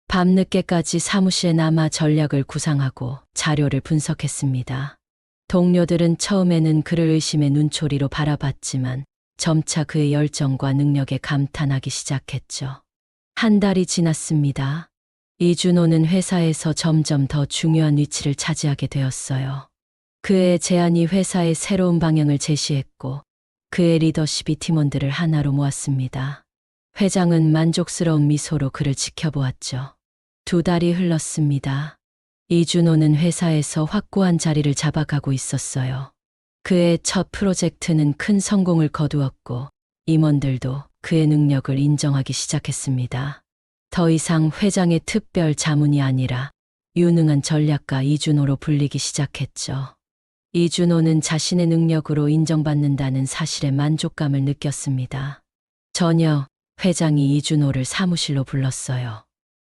밤늦게까지 사무실에 남아 전략을 구상하고 자료를 분석했습니다. 동료들은 처음에는 그를 의심의 눈초리로 바라봤지만 점차 그의 열정과 능력에 감탄하기 시작했죠. 한 달이 지났습니다. 이준호는 회사에서 점점 더 중요한 위치를 차지하게 되었어요. 그의 제안이 회사의 새로운 방향을 제시했고 그의 리더십이 팀원들을 하나로 모았습니다. 회장은 만족스러운 미소로 그를 지켜보았죠. 2달이 흘렀습니다. 이준호는 회사에서 확고한 자리를 잡아가고 있었어요. 그의 첫 프로젝트는 큰 성공을 거두었고 임원들도 그의 능력을 인정하기 시작했습니다. 더 이상 회장의 특별 자문이 아니라 유능한 전략가 이준호로 불리기 시작했죠. 이준호는 자신의 능력으로 인정받는다는 사실에 만족감을 느꼈습니다. 저녁, 회장이 이준호를 사무실로 불렀어요.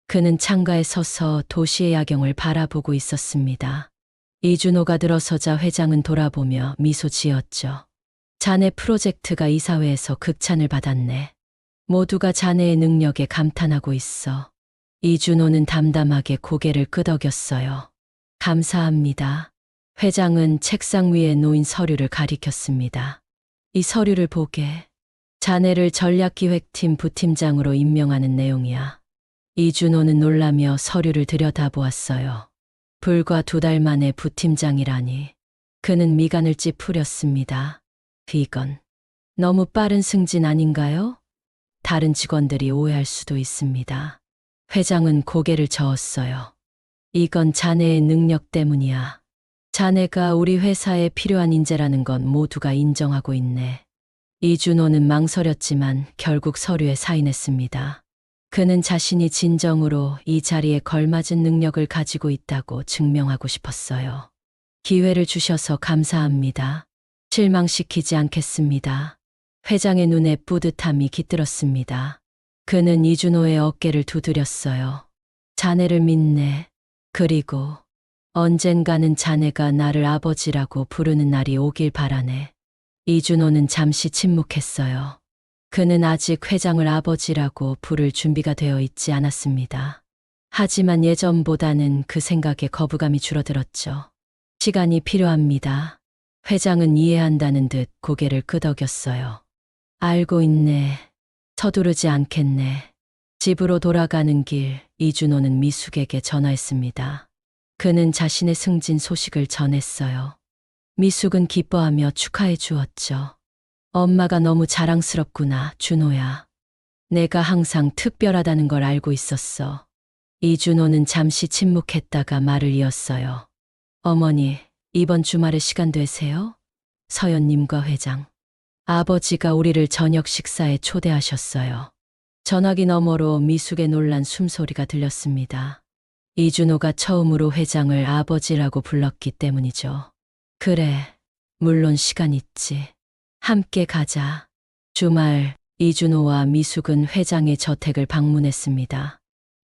그는 창가에 서서 도시의 야경을 바라보고 있었습니다. 이준호가 들어서자 회장은 돌아보며 미소 지었죠. 자네 프로젝트가 이사회에서 극찬을 받았네. 모두가 자네의 능력에 감탄하고 있어. 이준호는 담담하게 고개를 끄덕였어요. 감사합니다. 회장은 책상 위에 놓인 서류를 가리켰습니다. 이 서류를 보게. 자네를 전략기획팀 부팀장으로 임명하는 내용이야. 이준호는 놀라며 서류를 들여다보았어요. 불과 2달 만에 부팀장이라니. 그는 미간을 찌푸렸습니다. 이건 너무 빠른 승진 아닌가요? 다른 직원들이 오해할 수도 있습니다. 회장은 고개를 저었어요. 이건 자네의 능력 때문이야. 자네가 우리 회사에 필요한 인재라는 건 모두가 인정하고 있네. 이준호는 망설였지만 결국 서류에 사인했습니다. 그는 자신이 진정으로 이 자리에 걸맞은 능력을 가지고 있다고 증명하고 싶었어요. 기회를 주셔서 감사합니다. 실망시키지 않겠습니다. 회장의 눈에 뿌듯함이 깃들었습니다. 그는 이준호의 어깨를 두드렸어요. 자네를 믿네. 그리고 언젠가는 자네가 나를 아버지라고 부르는 날이 오길 바라네. 이준호는 잠시 침묵했어요. 그는 아직 회장을 아버지라고 부를 준비가 되어 있지 않았습니다. 하지만 예전보다는 그 생각에 거부감이 줄어들었죠. 시간이 필요합니다. 회장은 이해한다는 듯 고개를 끄덕였어요. 알고 있네. 서두르지 않겠네. 집으로 돌아가는 길, 이준호는 미숙에게 전화했습니다. 그는 자신의 승진 소식을 전했어요. 미숙은 기뻐하며 축하해 주었죠. 엄마가 너무 자랑스럽구나, 준호야. 내가 항상 특별하다는 걸 알고 있었어. 이준호는 잠시 침묵했다가 말을 이었어요. 어머니, 이번 주말에 시간 되세요? 서연님과 회장. 아버지가 우리를 저녁 식사에 초대하셨어요. 전화기 너머로 미숙의 놀란 숨소리가 들렸습니다. 이준호가 처음으로 회장을 아버지라고 불렀기 때문이죠. 그래, 물론 시간 있지. 함께 가자. 주말, 이준호와 미숙은 회장의 저택을 방문했습니다.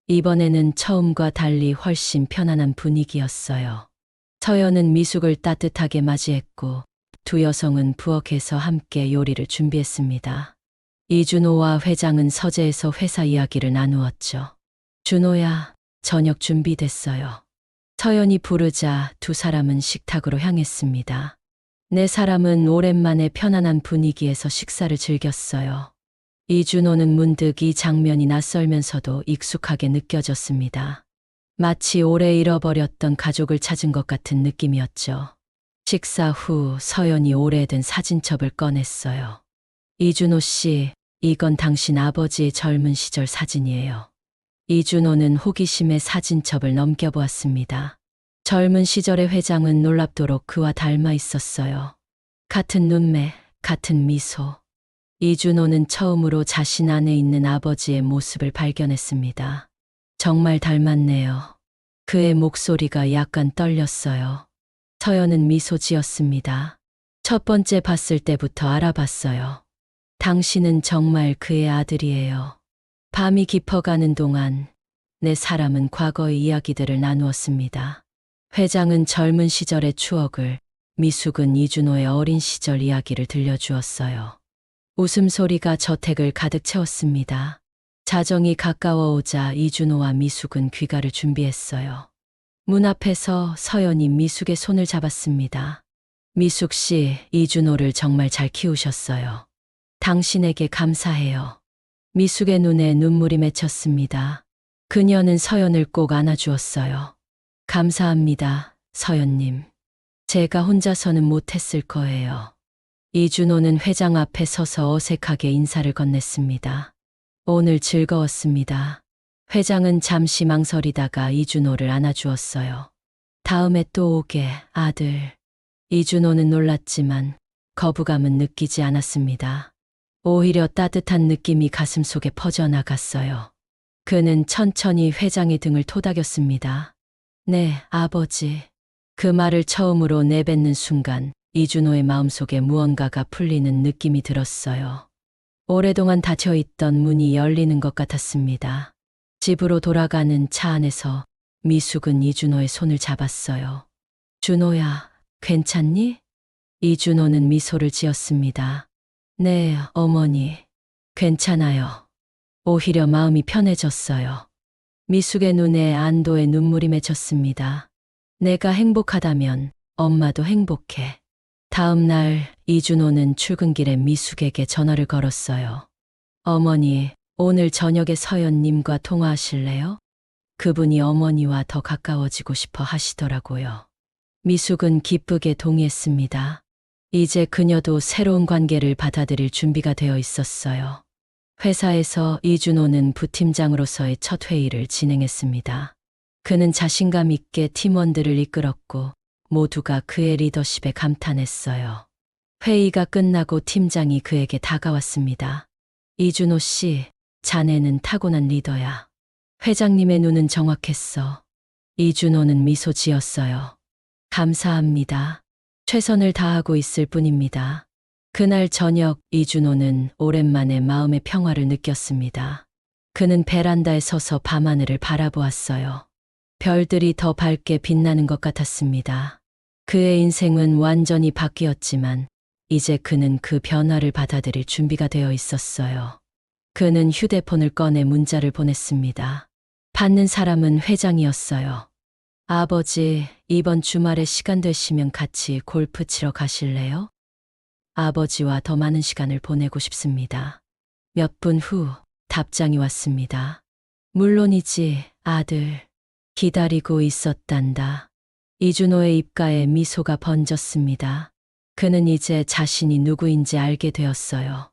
이번에는 처음과 달리 훨씬 편안한 분위기였어요. 서연은 미숙을 따뜻하게 맞이했고 두 여성은 부엌에서 함께 요리를 준비했습니다. 이준호와 회장은 서재에서 회사 이야기를 나누었죠. 준호야, 저녁 준비됐어요. 서연이 부르자 두 사람은 식탁으로 향했습니다. 네 사람은 오랜만에 편안한 분위기에서 식사를 즐겼어요. 이준호는 문득 이 장면이 낯설면서도 익숙하게 느껴졌습니다. 마치 오래 잃어버렸던 가족을 찾은 것 같은 느낌이었죠. 식사 후 서연이 오래된 사진첩을 꺼냈어요. 이준호 씨, 이건 당신 아버지의 젊은 시절 사진이에요. 이준호는 호기심에 사진첩을 넘겨보았습니다. 젊은 시절의 회장은 놀랍도록 그와 닮아 있었어요. 같은 눈매, 같은 미소. 이준호는 처음으로 자신 안에 있는 아버지의 모습을 발견했습니다. 정말 닮았네요. 그의 목소리가 약간 떨렸어요. 서연은 미소 지었습니다. 첫 번째 봤을 때부터 알아봤어요. 당신은 정말 그의 아들이에요. 밤이 깊어가는 동안 네 사람은 과거의 이야기들을 나누었습니다. 회장은 젊은 시절의 추억을, 미숙은 이준호의 어린 시절 이야기를 들려주었어요. 웃음소리가 저택을 가득 채웠습니다. 자정이 가까워오자 이준호와 미숙은 귀가를 준비했어요. 문 앞에서 서연이 미숙의 손을 잡았습니다. 미숙 씨, 이준호를 정말 잘 키우셨어요. 당신에게 감사해요. 미숙의 눈에 눈물이 맺혔습니다. 그녀는 서연을 꼭 안아주었어요. 감사합니다, 서연님. 제가 혼자서는 못했을 거예요. 이준호는 회장 앞에 서서 어색하게 인사를 건넸습니다. 오늘 즐거웠습니다. 회장은 잠시 망설이다가 이준호를 안아주었어요. 다음에 또 오게, 아들. 이준호는 놀랐지만 거부감은 느끼지 않았습니다. 오히려 따뜻한 느낌이 가슴속에 퍼져나갔어요. 그는 천천히 회장의 등을 토닥였습니다. 네, 아버지. 그 말을 처음으로 내뱉는 순간 이준호의 마음속에 무언가가 풀리는 느낌이 들었어요. 오랫동안 닫혀있던 문이 열리는 것 같았습니다. 집으로 돌아가는 차 안에서 미숙은 이준호의 손을 잡았어요. 준호야, 괜찮니? 이준호는 미소를 지었습니다. 네, 어머니. 괜찮아요. 오히려 마음이 편해졌어요. 미숙의 눈에 안도의 눈물이 맺혔습니다. 내가 행복하다면 엄마도 행복해. 다음 날 이준호는 출근길에 미숙에게 전화를 걸었어요. 어머니, 오늘 저녁에 서연님과 통화하실래요? 그분이 어머니와 더 가까워지고 싶어 하시더라고요. 미숙은 기쁘게 동의했습니다. 이제 그녀도 새로운 관계를 받아들일 준비가 되어 있었어요. 회사에서 이준호는 부팀장으로서의 첫 회의를 진행했습니다. 그는 자신감 있게 팀원들을 이끌었고 모두가 그의 리더십에 감탄했어요. 회의가 끝나고 팀장이 그에게 다가왔습니다. 이준호 씨, 자네는 타고난 리더야. 회장님의 눈은 정확했어. 이준호는 미소 지었어요. 감사합니다. 최선을 다하고 있을 뿐입니다. 그날 저녁 이준호는 오랜만에 마음의 평화를 느꼈습니다. 그는 베란다에 서서 밤하늘을 바라보았어요. 별들이 더 밝게 빛나는 것 같았습니다. 그의 인생은 완전히 바뀌었지만 이제 그는 그 변화를 받아들일 준비가 되어 있었어요. 그는 휴대폰을 꺼내 문자를 보냈습니다. 받는 사람은 회장이었어요. 아버지, 이번 주말에 시간 되시면 같이 골프 치러 가실래요? 아버지와 더 많은 시간을 보내고 싶습니다. 몇 분 후 답장이 왔습니다. 물론이지, 아들. 기다리고 있었단다. 이준호의 입가에 미소가 번졌습니다. 그는 이제 자신이 누구인지 알게 되었어요.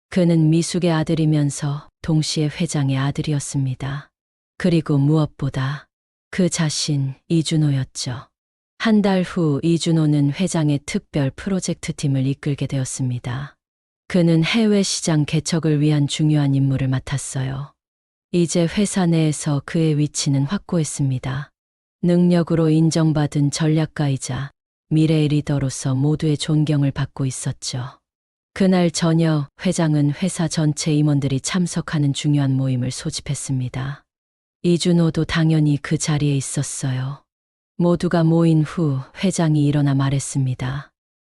그는 미숙의 아들이면서 동시에 회장의 아들이었습니다. 그리고 무엇보다 그 자신 이준호였죠. 한 달 후 이준호는 회장의 특별 프로젝트 팀을 이끌게 되었습니다. 그는 해외 시장 개척을 위한 중요한 임무를 맡았어요. 이제 회사 내에서 그의 위치는 확고했습니다. 능력으로 인정받은 전략가이자 미래의 리더로서 모두의 존경을 받고 있었죠. 그날 저녁 회장은 회사 전체 임원들이 참석하는 중요한 모임을 소집했습니다. 이준호도 당연히 그 자리에 있었어요. 모두가 모인 후 회장이 일어나 말했습니다.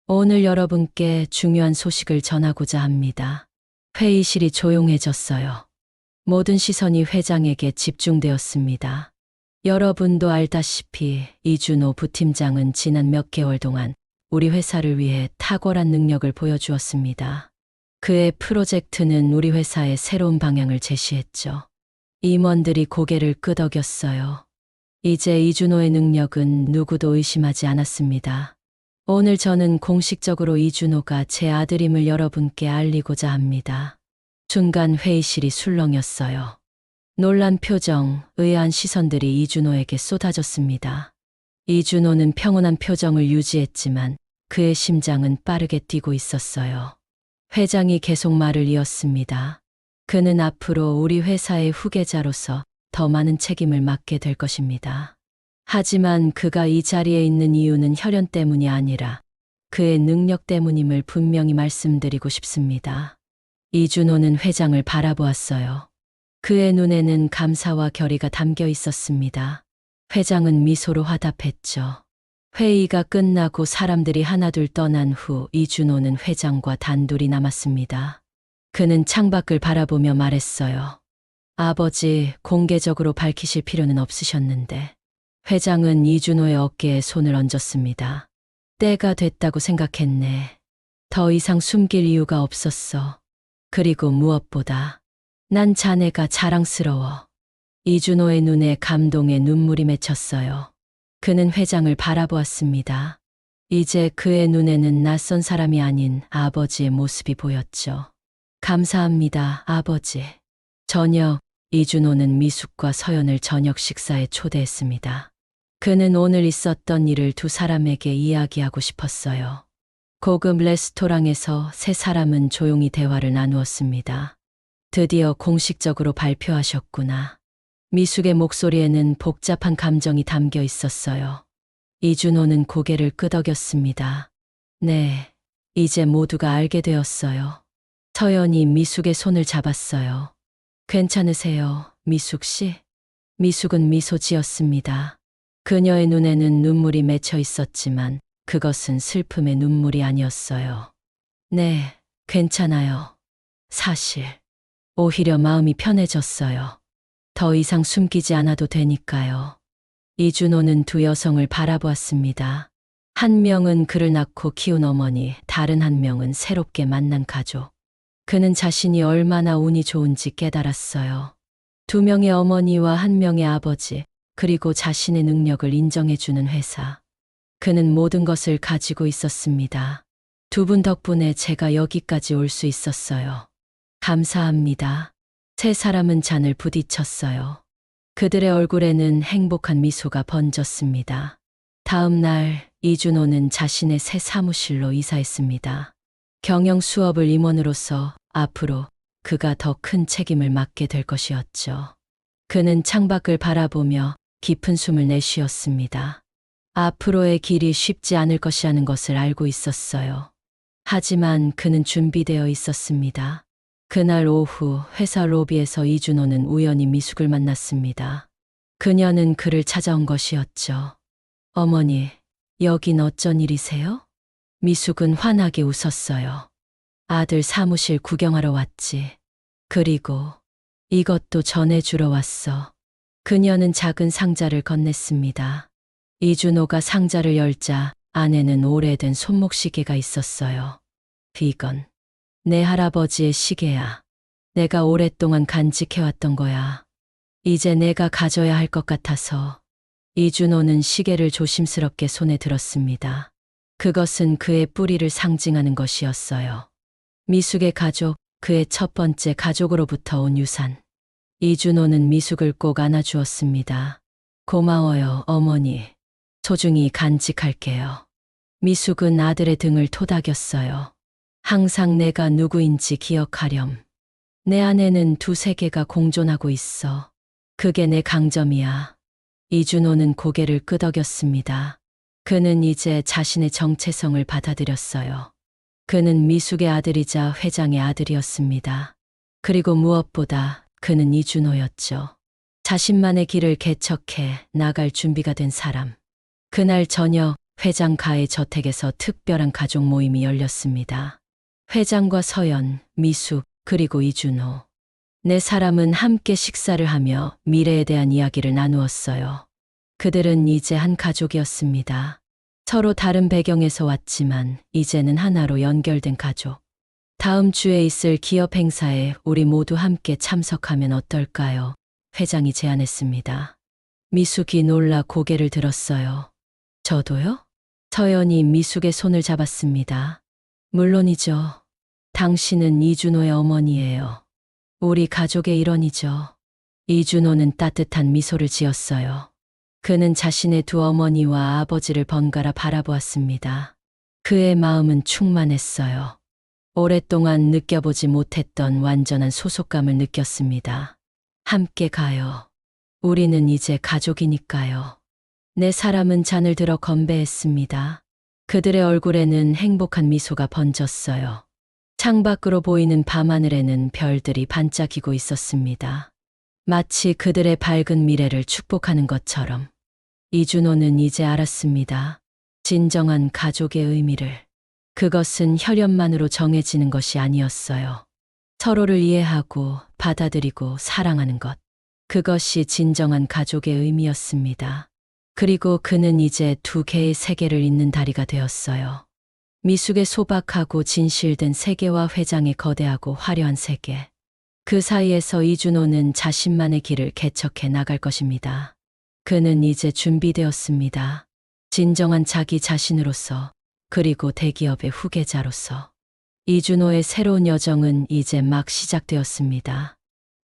오늘 여러분께 중요한 소식을 전하고자 합니다. 회의실이 조용해졌어요. 모든 시선이 회장에게 집중되었습니다. 여러분도 알다시피 이준호 부팀장은 지난 몇 개월 동안 우리 회사를 위해 탁월한 능력을 보여주었습니다. 그의 프로젝트는 우리 회사의 새로운 방향을 제시했죠. 임원들이 고개를 끄덕였어요. 이제 이준호의 능력은 누구도 의심하지 않았습니다. 오늘 저는 공식적으로 이준호가 제 아들임을 여러분께 알리고자 합니다. 순간 회의실이 술렁였어요. 놀란 표정, 의아한 시선들이 이준호에게 쏟아졌습니다. 이준호는 평온한 표정을 유지했지만 그의 심장은 빠르게 뛰고 있었어요. 회장이 계속 말을 이었습니다. 그는 앞으로 우리 회사의 후계자로서 더 많은 책임을 맡게 될 것입니다. 하지만 그가 이 자리에 있는 이유는 혈연 때문이 아니라 그의 능력 때문임을 분명히 말씀드리고 싶습니다. 이준호는 회장을 바라보았어요. 그의 눈에는 감사와 결의가 담겨 있었습니다. 회장은 미소로 화답했죠. 회의가 끝나고 사람들이 하나둘 떠난 후 이준호는 회장과 단둘이 남았습니다. 그는 창밖을 바라보며 말했어요. 아버지, 공개적으로 밝히실 필요는 없으셨는데. 회장은 이준호의 어깨에 손을 얹었습니다. 때가 됐다고 생각했네. 더 이상 숨길 이유가 없었어. 그리고 무엇보다 난 자네가 자랑스러워. 이준호의 눈에 감동의 눈물이 맺혔어요. 그는 회장을 바라보았습니다. 이제 그의 눈에는 낯선 사람이 아닌 아버지의 모습이 보였죠. 감사합니다, 아버지. 저녁, 이준호는 미숙과 서연을 저녁 식사에 초대했습니다. 그는 오늘 있었던 일을 두 사람에게 이야기하고 싶었어요. 고급 레스토랑에서 세 사람은 조용히 대화를 나누었습니다. 드디어 공식적으로 발표하셨구나. 미숙의 목소리에는 복잡한 감정이 담겨 있었어요. 이준호는 고개를 끄덕였습니다. 네, 이제 모두가 알게 되었어요. 서연이 미숙의 손을 잡았어요. 괜찮으세요, 미숙 씨? 미숙은 미소 지었습니다. 그녀의 눈에는 눈물이 맺혀 있었지만 그것은 슬픔의 눈물이 아니었어요. 네, 괜찮아요. 사실. 오히려 마음이 편해졌어요. 더 이상 숨기지 않아도 되니까요. 이준호는 두 여성을 바라보았습니다. 한 명은 그를 낳고 키운 어머니, 다른 한 명은 새롭게 만난 가족. 그는 자신이 얼마나 운이 좋은지 깨달았어요. 두 명의 어머니와 한 명의 아버지, 그리고 자신의 능력을 인정해주는 회사. 그는 모든 것을 가지고 있었습니다. 두 분 덕분에 제가 여기까지 올 수 있었어요. 감사합니다. 세 사람은 잔을 부딪혔어요. 그들의 얼굴에는 행복한 미소가 번졌습니다. 다음 날 이준호는 자신의 새 사무실로 이사했습니다. 경영 수업을 임원으로서 앞으로 그가 더 큰 책임을 맡게 될 것이었죠. 그는 창밖을 바라보며 깊은 숨을 내쉬었습니다. 앞으로의 길이 쉽지 않을 것이라는 것을 알고 있었어요. 하지만 그는 준비되어 있었습니다. 그날 오후 회사 로비에서 이준호는 우연히 미숙을 만났습니다. 그녀는 그를 찾아온 것이었죠. 어머니, 여긴 어쩐 일이세요? 미숙은 환하게 웃었어요. 아들 사무실 구경하러 왔지. 그리고 이것도 전해주러 왔어. 그녀는 작은 상자를 건넸습니다. 이준호가 상자를 열자 안에는 오래된 손목시계가 있었어요. 이건 내 할아버지의 시계야. 내가 오랫동안 간직해왔던 거야. 이제 내가 가져야 할 것 같아서. 이준호는 시계를 조심스럽게 손에 들었습니다. 그것은 그의 뿌리를 상징하는 것이었어요. 미숙의 가족, 그의 첫 번째 가족으로부터 온 유산. 이준호는 미숙을 꼭 안아주었습니다. 고마워요, 어머니. 소중히 간직할게요. 미숙은 아들의 등을 토닥였어요. 항상 내가 누구인지 기억하렴. 내 안에는 두 세계가 공존하고 있어. 그게 내 강점이야. 이준호는 고개를 끄덕였습니다. 그는 이제 자신의 정체성을 받아들였어요. 그는 미숙의 아들이자 회장의 아들이었습니다. 그리고 무엇보다 그는 이준호였죠. 자신만의 길을 개척해 나갈 준비가 된 사람. 그날 저녁 회장 가의 저택에서 특별한 가족 모임이 열렸습니다. 회장과 서연, 미숙, 그리고 이준호. 네 사람은 함께 식사를 하며 미래에 대한 이야기를 나누었어요. 그들은 이제 한 가족이었습니다. 서로 다른 배경에서 왔지만 이제는 하나로 연결된 가족. 다음 주에 있을 기업 행사에 우리 모두 함께 참석하면 어떨까요? 회장이 제안했습니다. 미숙이 놀라 고개를 들었어요. 저도요? 서연이 미숙의 손을 잡았습니다. 물론이죠. 당신은 이준호의 어머니예요. 우리 가족의 일원이죠. 이준호는 따뜻한 미소를 지었어요. 그는 자신의 두 어머니와 아버지를 번갈아 바라보았습니다. 그의 마음은 충만했어요. 오랫동안 느껴보지 못했던 완전한 소속감을 느꼈습니다. 함께 가요. 우리는 이제 가족이니까요. 네 사람은 잔을 들어 건배했습니다. 그들의 얼굴에는 행복한 미소가 번졌어요. 창밖으로 보이는 밤하늘에는 별들이 반짝이고 있었습니다. 마치 그들의 밝은 미래를 축복하는 것처럼. 이준호는 이제 알았습니다. 진정한 가족의 의미를. 그것은 혈연만으로 정해지는 것이 아니었어요. 서로를 이해하고 받아들이고 사랑하는 것. 그것이 진정한 가족의 의미였습니다. 그리고 그는 이제 두 개의 세계를 잇는 다리가 되었어요. 미숙의 소박하고 진실된 세계와 회장의 거대하고 화려한 세계. 그 사이에서 이준호는 자신만의 길을 개척해 나갈 것입니다. 그는 이제 준비되었습니다. 진정한 자기 자신으로서, 그리고 대기업의 후계자로서. 이준호의 새로운 여정은 이제 막 시작되었습니다.